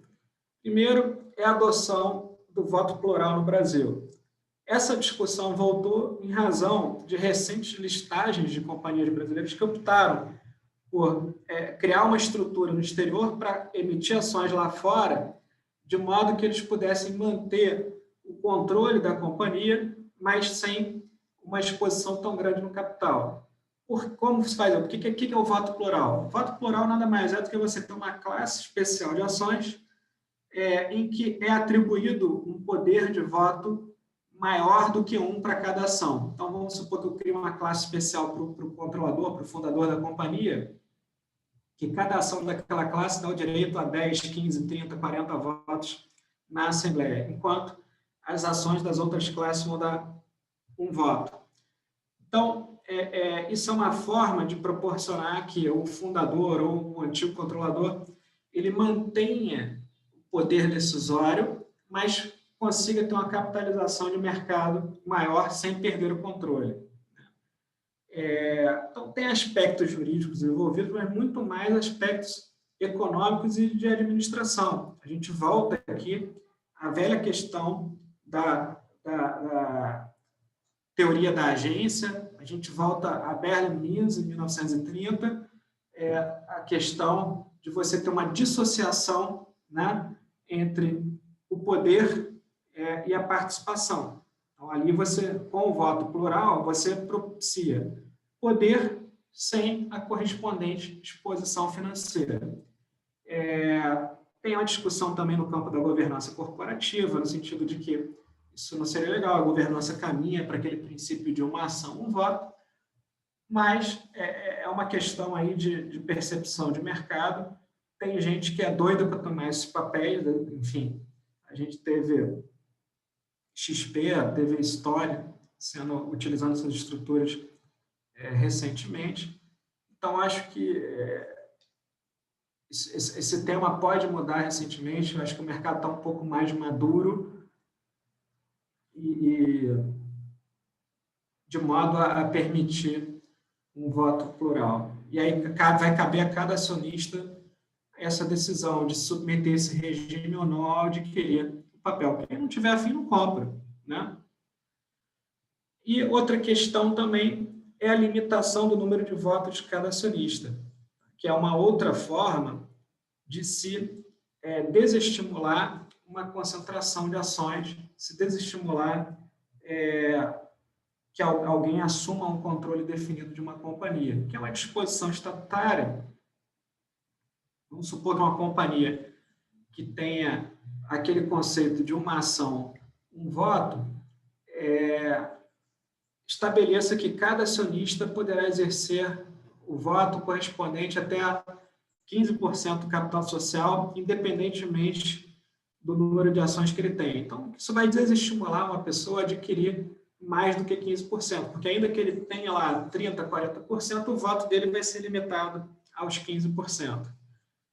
Primeiro é a adoção do voto plural no Brasil. Essa discussão voltou em razão de recentes listagens de companhias brasileiras que optaram por criar uma estrutura no exterior para emitir ações lá fora, de modo que eles pudessem manter o controle da companhia, mas sem uma exposição tão grande no capital. Como se faz? O que é o voto plural? O voto plural nada mais é do que você ter uma classe especial de ações em que é atribuído um poder de voto maior do que um para cada ação. Então, vamos supor que eu crio uma classe especial para o controlador, para o fundador da companhia, que cada ação daquela classe dá o direito a 10, 15, 30, 40 votos na Assembleia, enquanto as ações das outras classes vão dar um voto. Então, isso é uma forma de proporcionar que o fundador ou o antigo controlador ele mantenha o poder decisório, mas consiga ter uma capitalização de mercado maior sem perder o controle. Então, tem aspectos jurídicos envolvidos, mas muito mais aspectos econômicos e de administração. A gente volta aqui à velha questão da teoria da agência, a gente volta a Berlin-Nies, em 1930, a questão de você ter uma dissociação, né, entre o poder e a participação. Então, ali você, com o voto plural, você propicia poder sem a correspondente exposição financeira. Tem uma discussão também no campo da governança corporativa, no sentido de que isso não seria legal, a governança caminha para aquele princípio de uma ação, um voto, mas é uma questão aí de percepção de mercado. Tem gente que é doida para tomar esses papéis, enfim, a gente teve XP, teve História utilizando essas estruturas recentemente. Então, acho que esse tema pode mudar recentemente, eu acho que o mercado está um pouco mais maduro e de modo a permitir um voto plural. E aí vai caber a cada acionista essa decisão de submeter esse regime ou não ao adquirir o papel. Quem não tiver afim, não compra, né? E outra questão também é a limitação do número de votos de cada acionista, que é uma outra forma de se desestimular uma concentração de ações, se desestimular que alguém assuma um controle definido de uma companhia, que é uma disposição estatutária. Vamos supor que uma companhia que tenha aquele conceito de uma ação, um voto, estabeleça que cada acionista poderá exercer o voto correspondente até a 15% do capital social, independentemente do número de ações que ele tem. Então, isso vai desestimular uma pessoa a adquirir mais do que 15%, porque ainda que ele tenha lá 30%, 40%, o voto dele vai ser limitado aos 15%.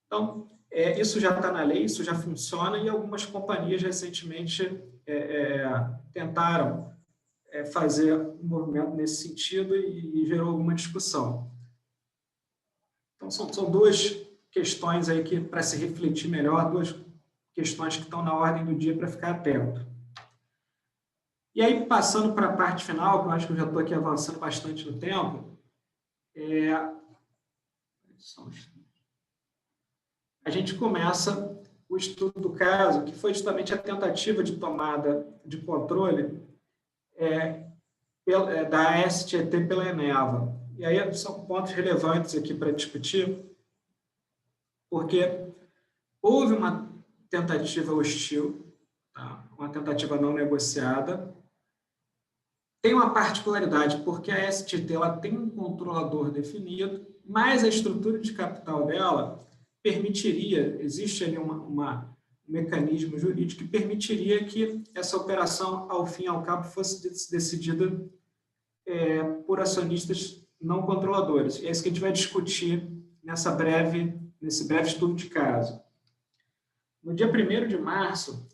Então, isso já está na lei, isso já funciona, e algumas companhias recentemente tentaram fazer um movimento nesse sentido e gerou alguma discussão. Então, são duas questões aí que, para se refletir melhor, duas questões que estão na ordem do dia para ficar atento. E aí, passando para a parte final, que eu acho que eu já estou aqui avançando bastante no tempo, a gente começa o estudo do caso, que foi justamente a tentativa de tomada de controle da STT pela Eneva. E aí são pontos relevantes aqui para discutir, porque houve uma tentativa hostil, tá? Uma tentativa não negociada. Tem uma particularidade, porque a STT ela tem um controlador definido, mas a estrutura de capital dela permitiria, existe ali um mecanismo jurídico que permitiria que essa operação, ao fim e ao cabo, fosse decidida por acionistas não controladores. É isso que a gente vai discutir nesse breve estudo de caso. No dia 1º de março,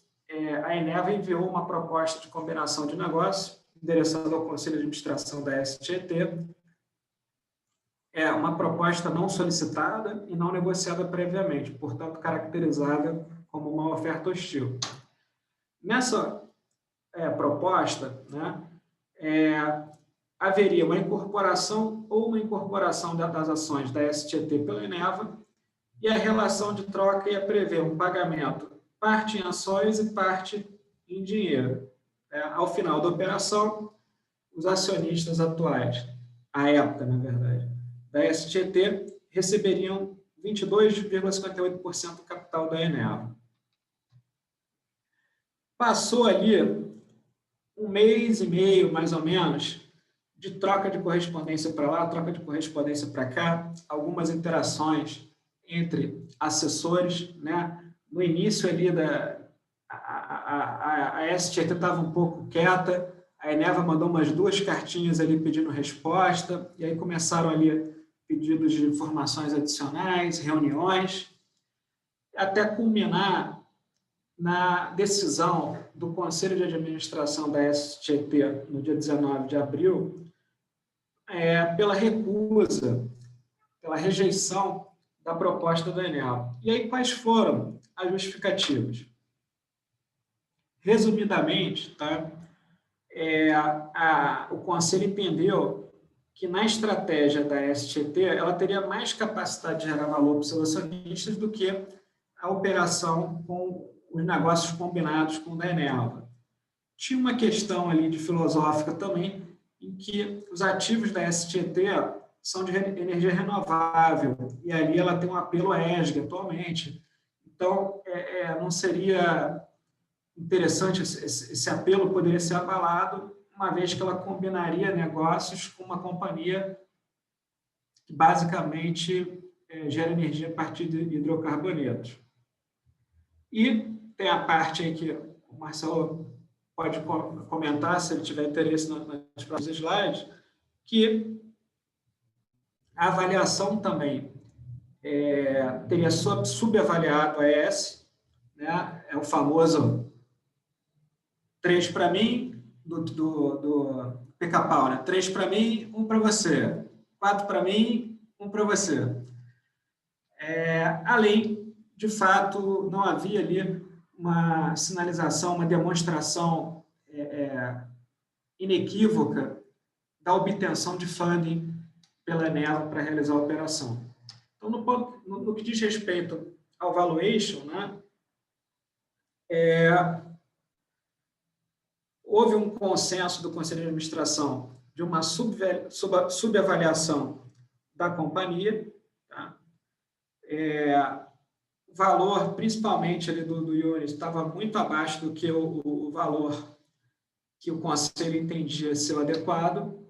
a Eneva enviou uma proposta de combinação de negócio, endereçada ao Conselho de Administração da STT, uma proposta não solicitada e não negociada previamente, portanto, caracterizada como uma oferta hostil. Nessa proposta, né, haveria uma incorporação ou uma incorporação das ações da STT pela Eneva, e a relação de troca ia prever um pagamento parte em ações e parte em dinheiro. Ao final da operação, os acionistas atuais, à época, na verdade, da STT, receberiam 22,58% do capital da Eneva. Passou ali um mês e meio, mais ou menos, de troca de correspondência para lá, troca de correspondência para cá, algumas interações entre assessores, né? No início ali a STT estava um pouco quieta, a Eneva mandou umas 2 cartinhas ali pedindo resposta, e aí começaram ali pedidos de informações adicionais, reuniões, até culminar na decisão do Conselho de Administração da STT, no dia 19 de abril, pela recusa, pela rejeição da proposta da Eneva. E aí, quais foram as justificativas? Resumidamente, tá? O Conselho entendeu que, na estratégia da STT, ela teria mais capacidade de gerar valor para os seus acionistas do que a operação com os negócios combinados com o da Eneva. Tinha uma questão ali de filosófica também, em que os ativos da STT são de energia renovável, e ali ela tem um apelo à ESG atualmente. Então, não seria interessante, esse apelo poderia ser abalado, uma vez que ela combinaria negócios com uma companhia que basicamente gera energia a partir de hidrocarbonetos. E tem a parte aí que o Marcelo pode comentar, se ele tiver interesse nas próximas slides, que a avaliação também teria subavaliado a ES, né? É o famoso 3 para mim, do Pica-Pau, né? 3 para mim, 1 para você. 4 para mim, 1 para você. Além, de fato, não havia ali uma sinalização, uma demonstração inequívoca da obtenção de funding pela Eneva para realizar a operação. Então, no que diz respeito ao valuation, né, houve um consenso do Conselho de Administração de uma subavaliação da companhia, tá? O valor, principalmente ali do Yunis, estava muito abaixo do que o valor que o Conselho entendia ser o adequado.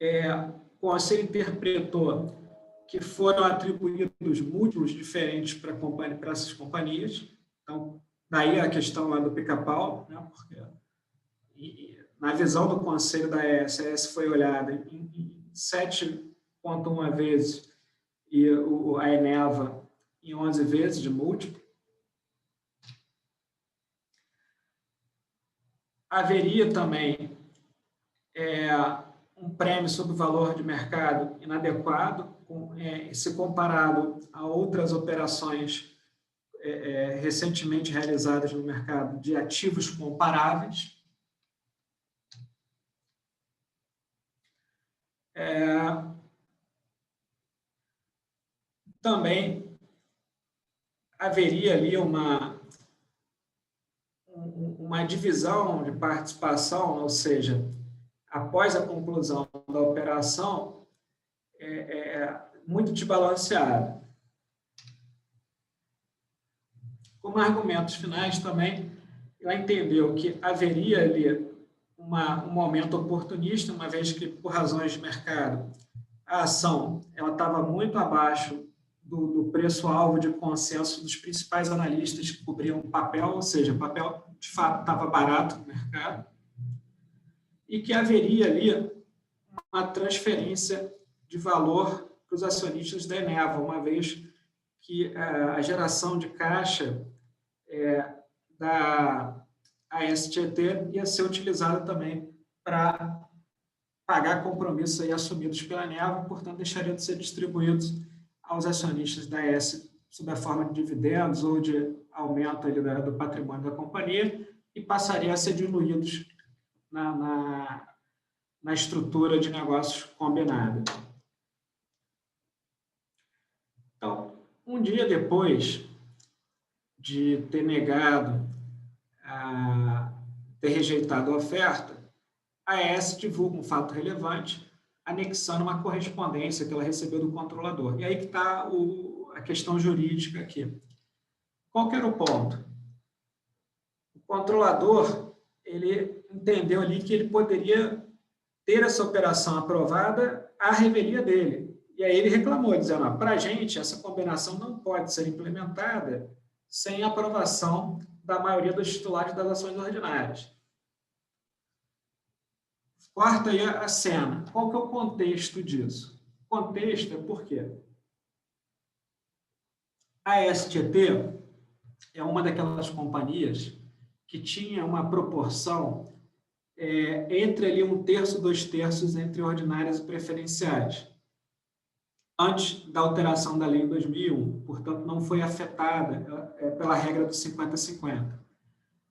O Conselho interpretou que foram atribuídos múltiplos diferentes para essas companhias. Então, daí a questão lá do Pica-Pau, né? Porque na visão do Conselho da ES, a ES foi olhada em 7,1 vezes e a Eneva em 11 vezes de múltiplo. Haveria também um prêmio sobre o valor de mercado inadequado, se comparado a outras operações recentemente realizadas no mercado de ativos comparáveis. Também haveria ali uma divisão de participação, ou seja, após a conclusão da operação, muito desbalanceada. Como argumentos finais também, ela entendeu que haveria ali um momento oportunista, uma vez que, por razões de mercado, a ação estava muito abaixo do preço-alvo de consenso dos principais analistas que cobriam o papel, ou seja, o papel, de fato, estava barato no mercado, e que haveria ali uma transferência de valor para os acionistas da Eneva, uma vez que a geração de caixa da ASTT ia ser utilizada também para pagar compromissos aí assumidos pela Eneva, portanto, deixariam de ser distribuídos aos acionistas da AS sob a forma de dividendos ou de aumento ali do patrimônio da companhia e passariam a ser diluídos na estrutura de negócios combinada. Então, um dia depois de ter ter rejeitado a oferta, a AES divulga um fato relevante, anexando uma correspondência que ela recebeu do controlador. E aí que está a questão jurídica aqui. Qual que era o ponto? O controlador, ele entendeu ali que ele poderia ter essa operação aprovada à revelia dele. E aí ele reclamou, dizendo, para a gente, essa combinação não pode ser implementada sem aprovação da maioria dos titulares das ações ordinárias. Quarta aí a cena. Qual que é o contexto disso? O contexto é porque a STT é uma daquelas companhias que tinha uma proporção entre ali 1/3, 2/3 entre ordinárias e preferenciais. Antes da alteração da lei em 2001, portanto, não foi afetada pela regra do 50-50.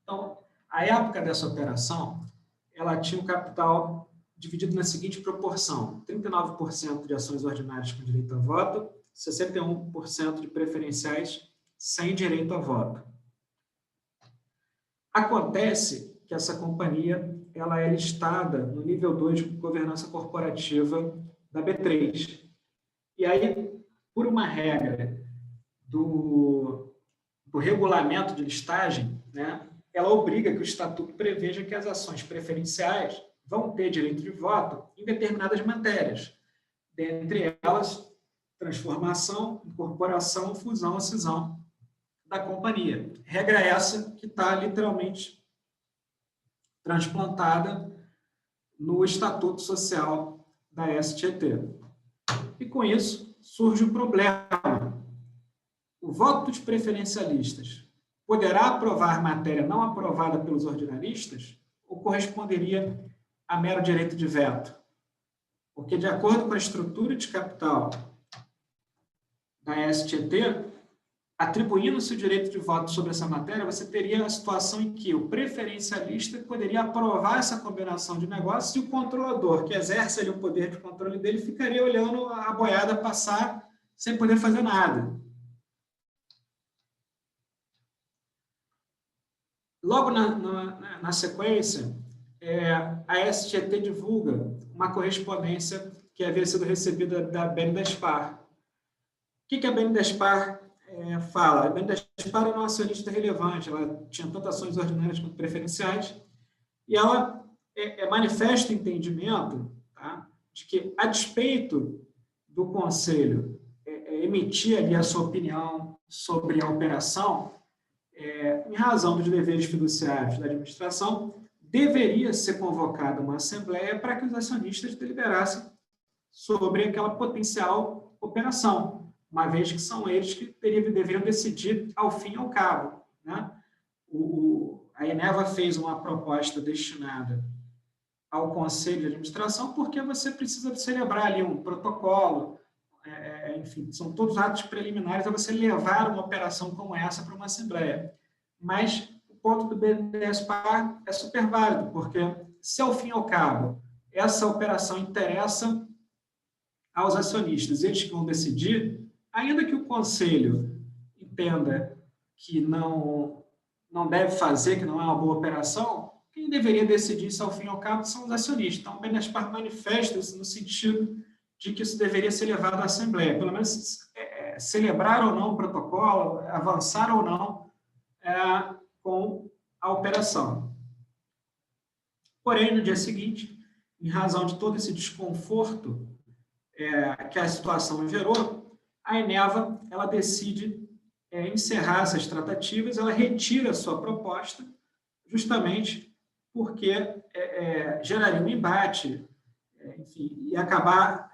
Então, a época dessa operação, ela tinha um capital dividido na seguinte proporção: 39% de ações ordinárias com direito a voto, 61% de preferenciais sem direito a voto. Acontece que essa companhia ela é listada no nível 2 de governança corporativa da B3. E aí, por uma regra do regulamento de listagem, né, ela obriga que o estatuto preveja que as ações preferenciais vão ter direito de voto em determinadas matérias, dentre elas transformação, incorporação, fusão ou cisão da companhia. Regra essa que está literalmente transplantada no Estatuto Social da STT. E com isso surge o problema. O voto dos preferencialistas poderá aprovar matéria não aprovada pelos ordinaristas ou corresponderia a mero direito de veto? Porque, de acordo com a estrutura de capital da STT, atribuindo-se o direito de voto sobre essa matéria, você teria a situação em que o preferencialista poderia aprovar essa combinação de negócios e o controlador, que exerce ali o poder de controle dele, ficaria olhando a boiada passar sem poder fazer nada. Logo na sequência, a STT divulga uma correspondência que havia sido recebida da BNDESPar. O que a BNDESPar fala? A BNDESPar era uma acionista relevante, ela tinha tanto ações ordinárias quanto preferenciais, e ela manifesta o entendimento, tá, de que, a despeito do Conselho emitir ali a sua opinião sobre a operação, em razão dos deveres fiduciários da administração, deveria ser convocada uma assembleia para que os acionistas deliberassem sobre aquela potencial operação, uma vez que são eles que deveriam decidir ao fim e ao cabo, né? A Eneva fez uma proposta destinada ao Conselho de Administração porque você precisa celebrar ali um protocolo, enfim, são todos atos preliminares a você levar uma operação como essa para uma assembleia. Mas o ponto do BNDESPar é super válido, porque se ao fim e ao cabo essa operação interessa aos acionistas, eles que vão decidir, ainda que o Conselho entenda que não deve fazer, que não é uma boa operação, quem deveria decidir isso ao fim e ao cabo são os acionistas. Então, o BNDESPar manifesta-se no sentido de que isso deveria ser levado à Assembleia, pelo menos celebrar ou não o protocolo, avançar ou não com a operação. Porém, no dia seguinte, em razão de todo esse desconforto que a situação gerou, a Eneva ela decide encerrar essas tratativas, ela retira a sua proposta, justamente porque geraria um embate, enfim, e acabar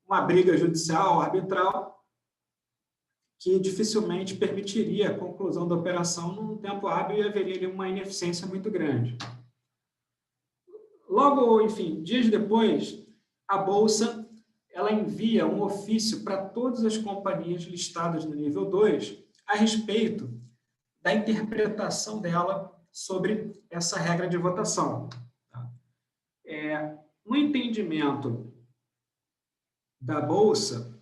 uma briga judicial, arbitral, que dificilmente permitiria a conclusão da operação num tempo hábil e haveria ali uma ineficiência muito grande. Logo, enfim, dias depois, a Bolsa ela envia um ofício para todas as companhias listadas no nível 2 a respeito da interpretação dela sobre essa regra de votação. No entendimento da Bolsa,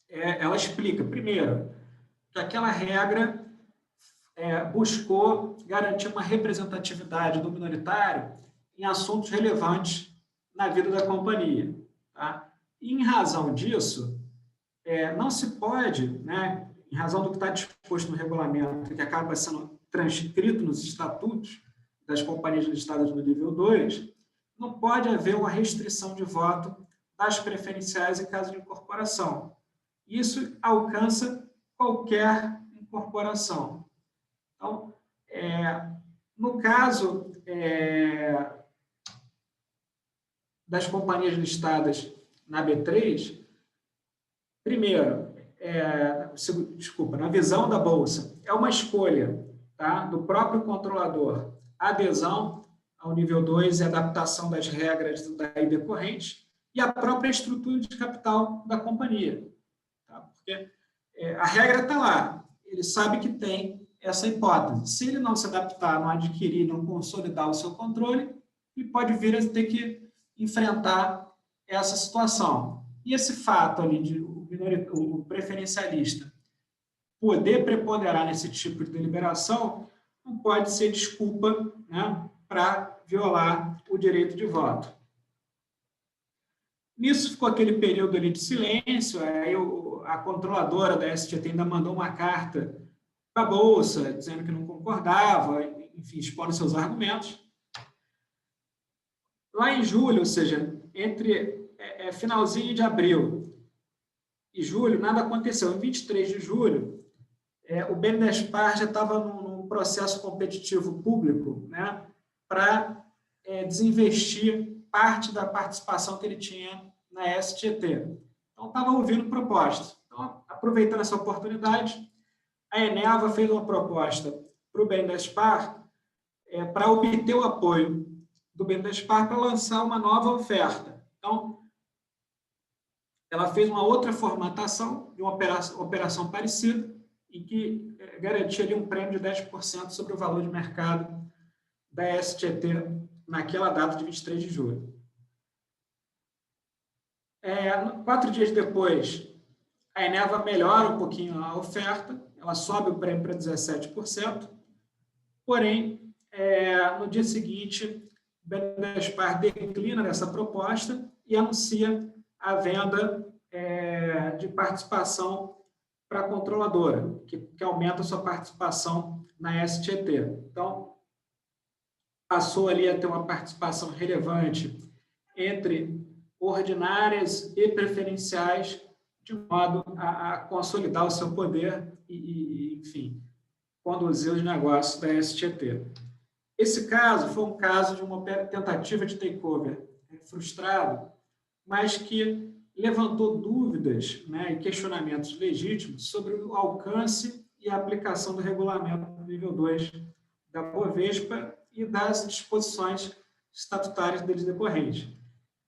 ela explica, primeiro, que aquela regra buscou garantir uma representatividade do minoritário em assuntos relevantes na vida da companhia. Tá? E, em razão disso, não se pode, né, em razão do que está disposto no regulamento, que acaba sendo transcrito nos estatutos das companhias listadas no nível 2, não pode haver uma restrição de voto das preferenciais em caso de incorporação. Isso alcança qualquer incorporação. Então, no caso das companhias listadas na B3, primeiro, na visão da Bolsa, é uma escolha, tá, do próprio controlador, adesão ao nível 2 e adaptação das regras daí decorrentes, e a própria estrutura de capital da companhia. Tá? Porque a regra está lá, ele sabe que tem essa hipótese. Se ele não se adaptar, não adquirir, não consolidar o seu controle, ele pode vir a ter que enfrentar essa situação. E esse fato ali de o preferencialista poder preponderar nesse tipo de deliberação não pode ser desculpa, né, para violar o direito de voto. Nisso ficou aquele período ali de silêncio, aí a controladora da STT ainda mandou uma carta para a Bolsa, dizendo que não concordava, enfim, expondo seus argumentos. Lá em julho, ou seja, entre finalzinho de abril e julho, nada aconteceu. Em 23 de julho, o BNDESPar já estava num processo competitivo público, né, para desinvestir parte da participação que ele tinha na STT. Então, estava ouvindo propostas. Então, aproveitando essa oportunidade, a Eneva fez uma proposta para o BNDESPar para obter o apoio do BNDESPar para lançar uma nova oferta. Então, ela fez uma outra formatação de uma operação parecida e que garantia ali um prêmio de 10% sobre o valor de mercado da STT naquela data de 23 de julho. 4 dias depois, a Eneva melhora um pouquinho a oferta, ela sobe o prêmio para 17%, porém, no dia seguinte, o BNDESPar declina dessa proposta e anuncia a venda de participação para a controladora, que aumenta a sua participação na STT. Então, passou ali a ter uma participação relevante entre ordinárias e preferenciais, de modo a consolidar o seu poder e, enfim, conduzir os negócios da STT. Esse caso foi um caso de uma tentativa de takeover frustrado, mas que levantou dúvidas, né, e questionamentos legítimos sobre o alcance e a aplicação do regulamento do nível 2 da Bovespa e das disposições estatutárias deles decorrentes.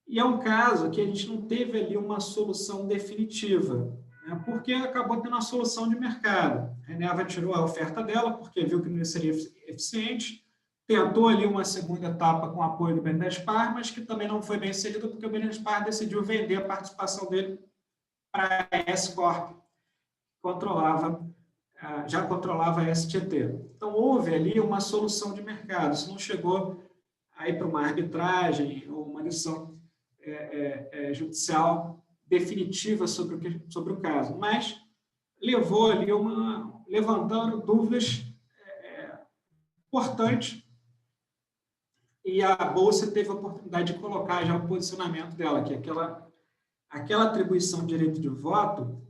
E é um caso que a gente não teve ali uma solução definitiva, né, porque acabou tendo uma solução de mercado. A Eneva tirou a oferta dela, porque viu que não seria eficiente, tentou ali uma segunda etapa com apoio do BNDESPar, mas que também não foi bem sucedido, porque o BNDESPar decidiu vender a participação dele para a S-Corp, que já controlava a STT. Então, houve ali uma solução de mercado, isso não chegou aí para uma arbitragem ou uma decisão judicial definitiva sobre o caso, mas levou ali levantando dúvidas importantes, e a Bolsa teve a oportunidade de colocar já o posicionamento dela, que aquela atribuição de direito de voto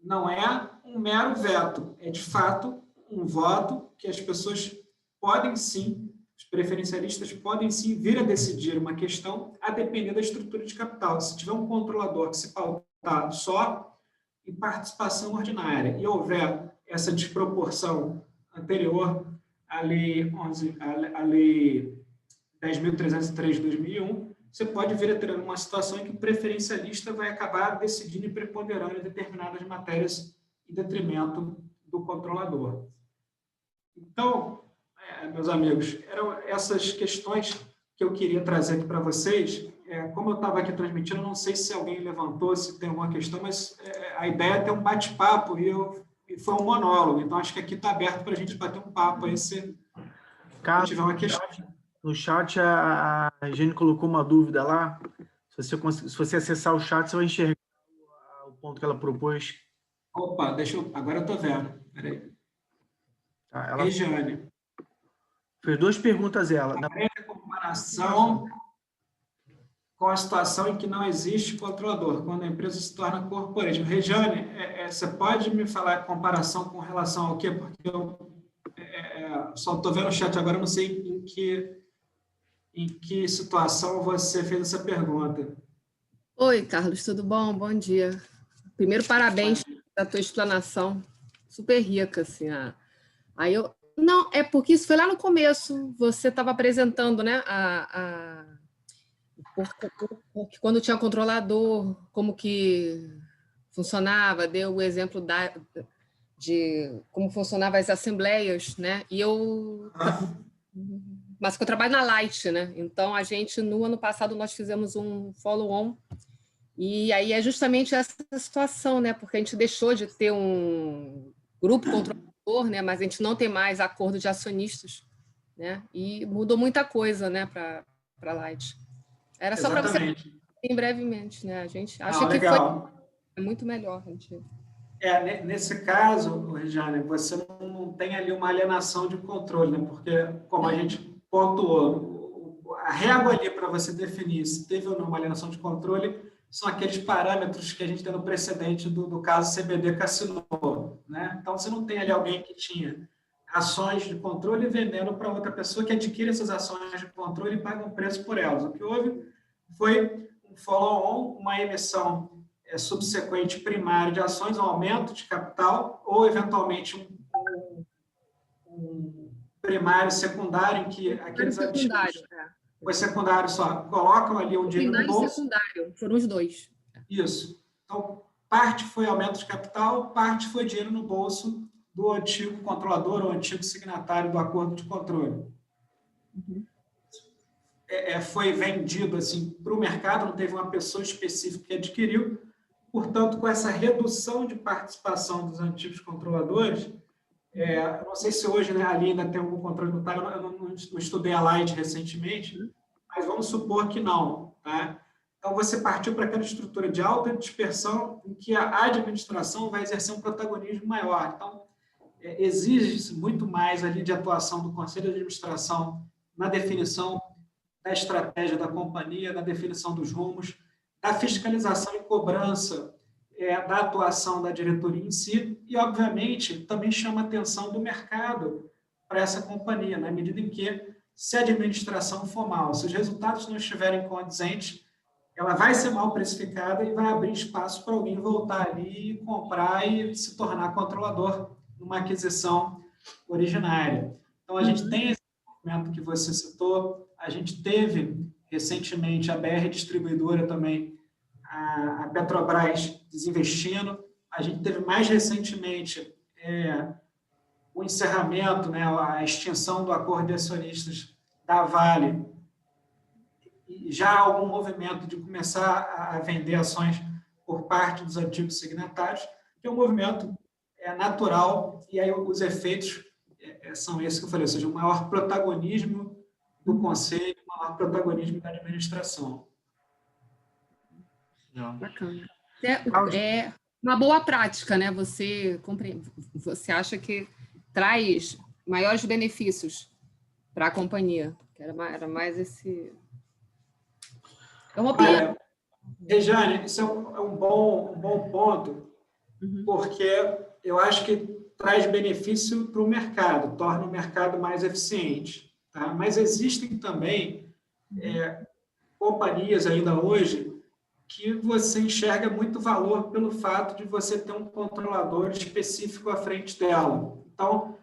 não é um mero veto, é de fato um voto que as pessoas podem sim, os preferencialistas podem sim vir a decidir uma questão a depender da estrutura de capital. Se tiver um controlador que se pautar só em participação ordinária e houver essa desproporção anterior à Lei 10.303 de 2001, você pode vir a ter uma situação em que o preferencialista vai acabar decidindo e preponderando em determinadas matérias em detrimento do controlador. Então, meus amigos, eram essas questões que eu queria trazer aqui para vocês. Como eu estava aqui transmitindo, não sei se alguém levantou, se tem alguma questão, mas a ideia é ter um bate-papo e foi um monólogo. Então, acho que aqui está aberto para a gente bater um papo aí, se tiver uma questão. No chat, a Jane colocou uma dúvida lá. Se você acessar o chat, você vai enxergar o ponto que ela propôs. Opa, agora eu estou vendo. Peraí. Tá, ela Regiane. Fez 2 perguntas ela. A comparação com com a situação em que não existe controlador, quando a empresa se torna corporate. Regiane, você pode me falar a comparação com relação ao quê? Porque eu só estou vendo o chat agora, eu não sei em que situação você fez essa pergunta. Oi, Carlos, tudo bom? Bom dia. Primeiro, parabéns pela tua explanação, super rica, assim. Aí eu... Não, é porque isso foi lá no começo, você estava apresentando, né, porque quando tinha controlador, como que funcionava, deu o exemplo de como funcionavam as assembleias, né? Mas que eu trabalho na Light, né? Então, no ano passado, nós fizemos um follow-on, e aí é justamente essa situação, né? Porque a gente deixou de ter um grupo controlador, né? Mas a gente não tem mais acordo de acionistas, né? E mudou muita coisa, né, para a Light. Era só para você em brevemente, né? A gente acha que foi muito melhor. Nesse caso, Regiane, você não tem ali uma alienação de controle, né? Porque, como a gente pontuou, a régua ali para você definir se teve ou não uma alienação de controle são aqueles parâmetros que a gente tem no precedente do caso CBD Cassino, né? Então, você não tem ali alguém que tinha ações de controle vendendo para outra pessoa que adquire essas ações de controle e paga um preço por elas. O que houve foi um follow-on, uma emissão subsequente primária de ações, um aumento de capital, ou, eventualmente, um primário secundário, em que aqueles ativos... Foi secundário só. Colocam ali o dinheiro no bolso. Secundário, foram os dois. Isso. Então, parte foi aumento de capital, parte foi dinheiro no bolso do antigo controlador ou antigo signatário do acordo de controle. Foi vendido assim, para o mercado, não teve uma pessoa específica que adquiriu. Portanto, com essa redução de participação dos antigos controladores, eu não sei se hoje, né, ali ainda tem algum controle notário, eu não estudei a Light recentemente, mas vamos supor que não. Tá? Então, você partiu para aquela estrutura de alta dispersão em que a administração vai exercer um protagonismo maior. Então, exige-se muito mais ali de atuação do Conselho de Administração na definição da estratégia da companhia, na definição dos rumos, da fiscalização e cobrança da atuação da diretoria em si e, obviamente, também chama a atenção do mercado para essa companhia, na medida em que, se a administração for mal, se os resultados não estiverem condizentes, ela vai ser mal precificada e vai abrir espaço para alguém voltar ali e comprar e se tornar controlador numa aquisição originária. Então, a gente tem esse movimento que você citou, a gente teve, recentemente, a BR Distribuidora também, a Petrobras desinvestindo, a gente teve mais recentemente o encerramento, né, a extinção do acordo de acionistas da Vale, e já há algum movimento de começar a vender ações por parte dos antigos signatários, que é um movimento natural, e aí os efeitos são esses que eu falei, ou seja, o maior protagonismo do conselho, o maior protagonismo da administração. Bacana. É uma boa prática, né? Você acha que traz maiores benefícios para a companhia? Era mais esse... É uma opinião. Regiane, isso é um bom ponto, porque eu acho que traz benefício para o mercado, torna o mercado mais eficiente. Tá? Mas existem também companhias ainda hoje que você enxerga muito valor pelo fato de você ter um controlador específico à frente dela. Então,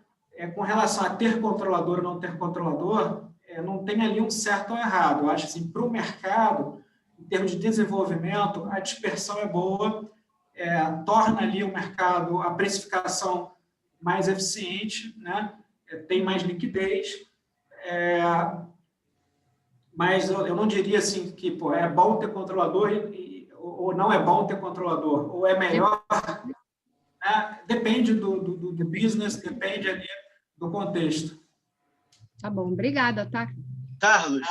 com relação a ter controlador ou não ter controlador, não tem ali um certo ou errado. Eu acho assim, para o mercado, em termos de desenvolvimento, a dispersão é boa, torna ali o mercado, a precificação mais eficiente, né? Tem mais liquidez, mas eu não diria assim que é bom ter controlador ou não é bom ter controlador, ou é melhor, né? Depende do business, depende ali do contexto. Tá bom, obrigada, tá? Carlos,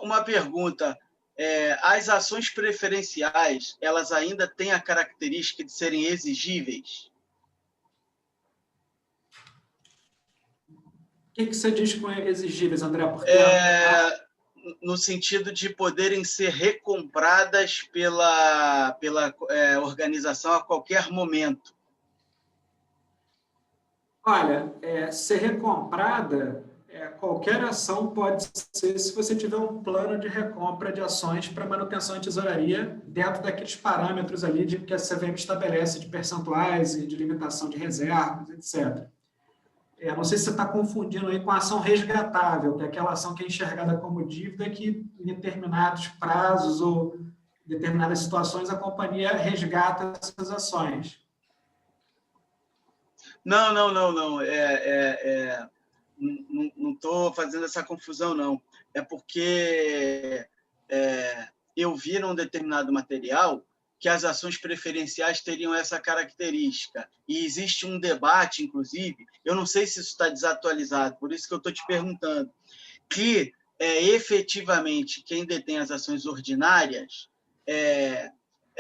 uma pergunta. As ações preferenciais, elas ainda têm a característica de serem exigíveis? O que você diz com exigíveis, André? Porque no sentido de poderem ser recompradas pela organização a qualquer momento? Olha, ser recomprada, qualquer ação pode ser se você tiver um plano de recompra de ações para manutenção de tesouraria dentro daqueles parâmetros ali que a CVM estabelece de percentuais e de limitação de reservas, etc. Não sei se você está confundindo aí com a ação resgatável, que é aquela ação que é enxergada como dívida que em determinados prazos ou em determinadas situações a companhia resgata essas ações. Não. Não estou fazendo essa confusão, não. É porque eu vi num determinado material que as ações preferenciais teriam essa característica. E existe um debate, inclusive, eu não sei se isso está desatualizado, por isso que eu estou te perguntando, que efetivamente quem detém as ações ordinárias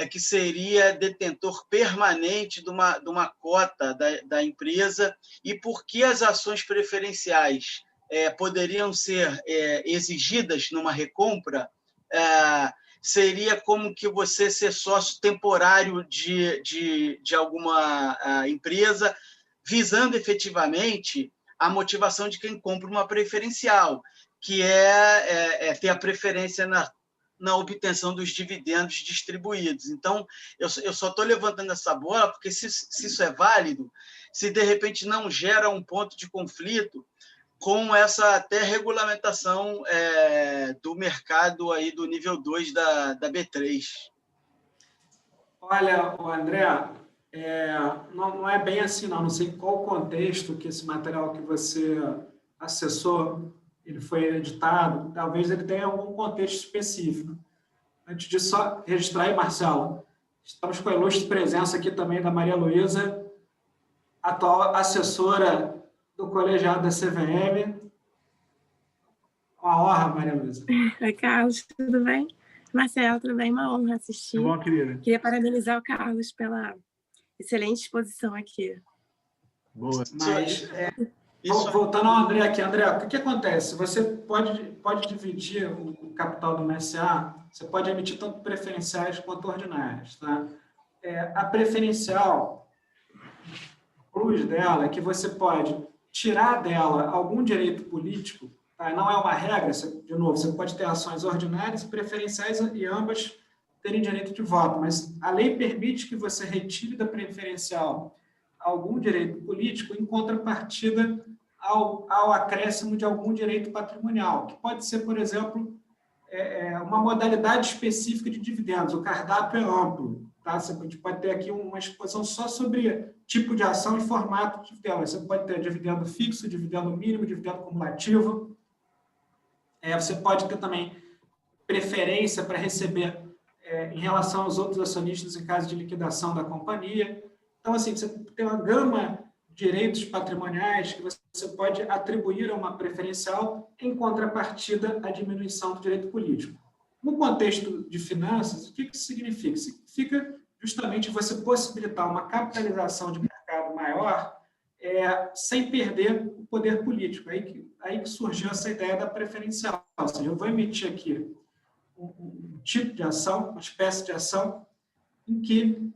que seria detentor permanente de uma cota da empresa, e por que as ações preferenciais poderiam ser exigidas numa recompra, seria como que você ser sócio temporário de alguma empresa, visando efetivamente a motivação de quem compra uma preferencial, que é ter a preferência na obtenção dos dividendos distribuídos. Então, eu só estou levantando essa bola porque, se isso é válido, se de repente não gera um ponto de conflito com essa até regulamentação do mercado aí do nível 2 da B3. Olha, André, não é bem assim, não. Não sei qual o contexto que esse material que você acessou ele foi editado, talvez ele tenha algum contexto específico. Antes disso, só registrar aí, Marcelo, estamos com a ilustre presença aqui também da Maria Luísa, atual assessora do colegiado da CVM. Uma honra, Maria Luísa. Oi, Carlos, tudo bem? Marcelo, tudo bem? Uma honra assistir. Tudo bom, querida? Queria parabenizar o Carlos pela excelente exposição aqui. Boa. Mas, voltando ao André aqui. André, o que acontece? Você pode dividir o capital do MSA, você pode emitir tanto preferenciais quanto ordinárias. Tá? A preferencial, o plus dela é que você pode tirar dela algum direito político, tá? Não é uma regra, de novo, você pode ter ações ordinárias e preferenciais e ambas terem direito de voto, mas a lei permite que você retire da preferencial algum direito político em contrapartida ao acréscimo de algum direito patrimonial, que pode ser, por exemplo, uma modalidade específica de dividendos. O cardápio é amplo. Tá? Você pode ter aqui uma exposição só sobre tipo de ação e formato de dividendo. Você pode ter dividendo fixo, dividendo mínimo, dividendo cumulativo. Você pode ter também preferência para receber em relação aos outros acionistas em caso de liquidação da companhia. Então, assim, você tem uma gama de direitos patrimoniais que você pode atribuir a uma preferencial em contrapartida à diminuição do direito político. No contexto de finanças, o que isso significa? Significa justamente você possibilitar uma capitalização de mercado maior sem perder o poder político. Aí que surgiu essa ideia da preferencial. Ou seja, eu vou emitir aqui um tipo de ação, uma espécie de ação, em que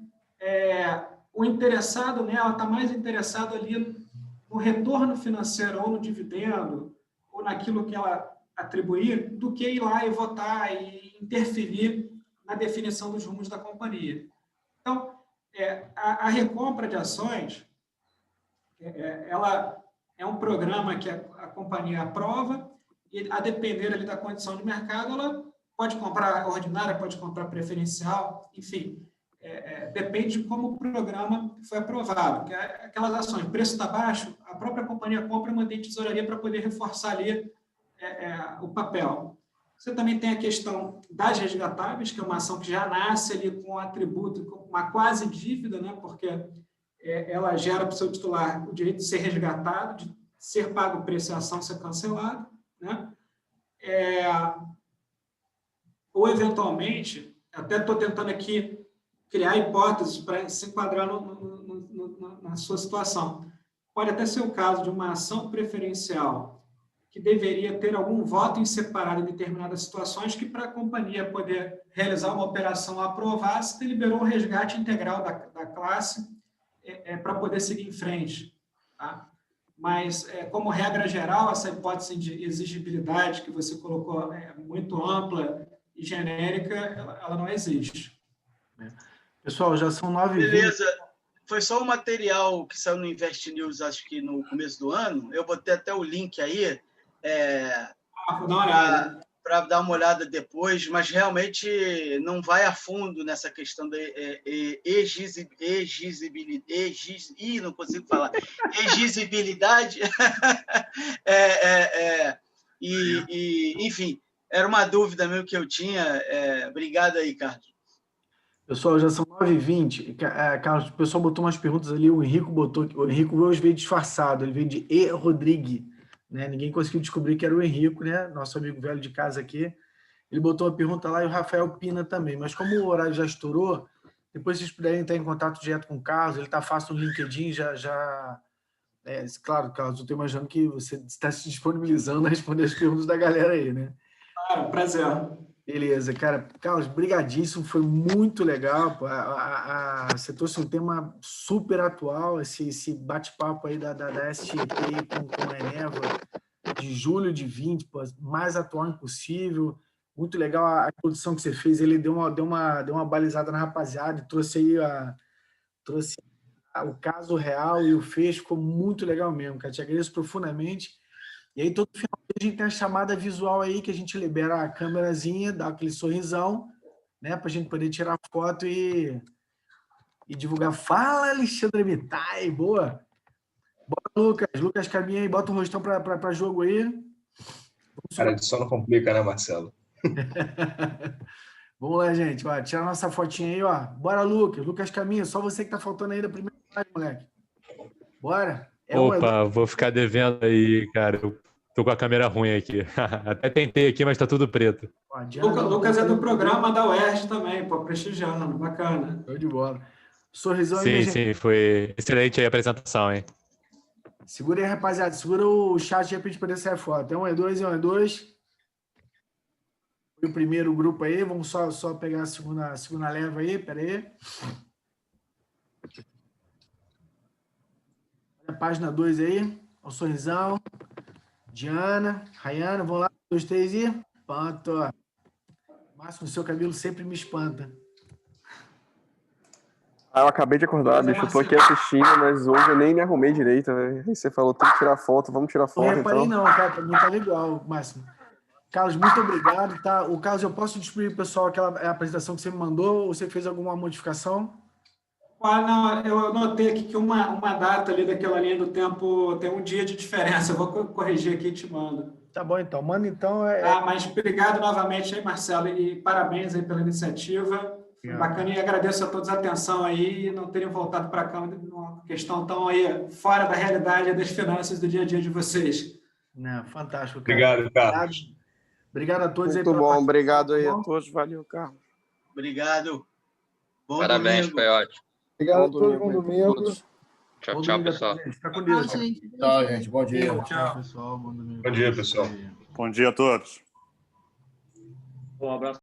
o interessado nela está mais interessado ali no retorno financeiro ou no dividendo ou naquilo que ela atribuir do que ir lá e votar e interferir na definição dos rumos da companhia. Então, a recompra de ações, ela é um programa que a companhia aprova e, a depender ali da condição de mercado, ela pode comprar ordinária, pode comprar preferencial, enfim, depende de como o programa foi aprovado. Que aquelas ações, o preço está baixo, a própria companhia compra e mantém tesouraria para poder reforçar ali o papel. Você também tem a questão das resgatáveis, que é uma ação que já nasce ali com um atributo, com uma quase dívida, né? Porque ela gera para o seu titular o direito de ser resgatado, de ser pago o preço e a ação ser cancelada, né? Ou, eventualmente, até estou tentando aqui criar hipóteses para se enquadrar na sua situação. Pode até ser o caso de uma ação preferencial que deveria ter algum voto em separado em determinadas situações, que para a companhia poder realizar uma operação a aprovar, se deliberou o resgate integral da classe para poder seguir em frente. Tá? Mas, como regra geral, essa hipótese de exigibilidade que você colocou é muito ampla e genérica, ela não existe. Pessoal, já são 9h20. Beleza. Foi só o material que saiu no Invest News, acho que no começo do ano. Eu botei até o link aí para dar uma olhada depois, mas realmente não vai a fundo nessa questão da não consigo falar, exigibilidade. Enfim, era uma dúvida mesmo que eu tinha. Obrigado aí, Carlos. Pessoal, já são 9h20. Carlos, o pessoal botou umas perguntas ali, o Henrico hoje veio disfarçado, ele veio de E. Rodrigue, né? Ninguém conseguiu descobrir que era o Henrico, né? Nosso amigo velho de casa aqui. Ele botou uma pergunta lá e o Rafael Pina também, mas como o horário já estourou, depois vocês puderem entrar em contato direto com o Carlos, ele está fácil no LinkedIn, claro, Carlos, eu estou imaginando que você está se disponibilizando a responder as perguntas da galera aí, né? Claro, prazer. Beleza, cara. Carlos, brigadíssimo, foi muito legal. Você trouxe um tema super atual, esse bate-papo aí da STT com a Eneva, de julho de 20, mais atual impossível. Muito legal a introdução que você fez, ele deu uma balizada na rapaziada e trouxe aí o caso real e o fecho, ficou muito legal mesmo, cara. Te agradeço profundamente. E aí, todo final a gente tem a chamada visual aí, que a gente libera a câmerazinha, dá aquele sorrisão, né, para a gente poder tirar foto e divulgar. Fala, Alexandre Mitai, boa! Bora, Lucas Caminha aí, bota o rostão para jogo aí. Cara, de só não complica, né, Marcelo? Vamos lá, gente, ó, tirar nossa fotinha aí, ó. Bora, Lucas Caminha, só você que tá faltando aí da primeira live, moleque. Bora! Opa, vou ficar devendo aí, cara. Eu tô com a câmera ruim aqui. Até tentei aqui, mas tá tudo preto. Lucas é do programa da UERJ também, prestigiando, bacana. Show de bola. Sorrisão aí, sim, foi excelente aí a apresentação, hein? Segura aí, rapaziada. Segura o chat aí pra gente poder sair foto. É 1, é 2, é 1, é 2. Foi o primeiro grupo aí. Vamos só pegar a segunda leva aí. Pera aí. A página 2 aí, o sorrisão, Diana, Rayana, vamos lá, 2, 3 e pronto. Márcio, o seu cabelo sempre me espanta. Eu acabei de acordar, bicho, eu tô aqui assistindo, mas hoje eu nem me arrumei direito, véio. Aí você falou, tem que tirar foto, vamos tirar foto, não reparei então. Não, cara, pra mim tá legal, Márcio. Carlos, muito obrigado, tá? O Carlos, eu posso distribuir pro pessoal aquela apresentação que você me mandou, ou você fez alguma modificação? Não, eu notei aqui que uma data ali daquela linha do tempo tem um dia de diferença. Eu vou corrigir aqui e te mando. Tá bom, então. Manda, então. Mas obrigado novamente aí, Marcelo, e parabéns aí pela iniciativa. Foi bacana e agradeço a todos a atenção aí e não terem voltado para cá uma questão tão aí fora da realidade das finanças do dia a dia de vocês. Não, fantástico, cara. Obrigado, Carlos. Obrigado a todos. Muito bom, obrigado aí a todos. Valeu, Carlos. Obrigado. Bom Parabéns, domingo. Foi ótimo. Obrigado a todos, bom domingo. Tchau, pessoal. Fica com Deus. Tchau, gente. Bom dia. Tchau, pessoal. Bom domingo. Bom dia, pessoal. Bom dia a todos. Um abraço.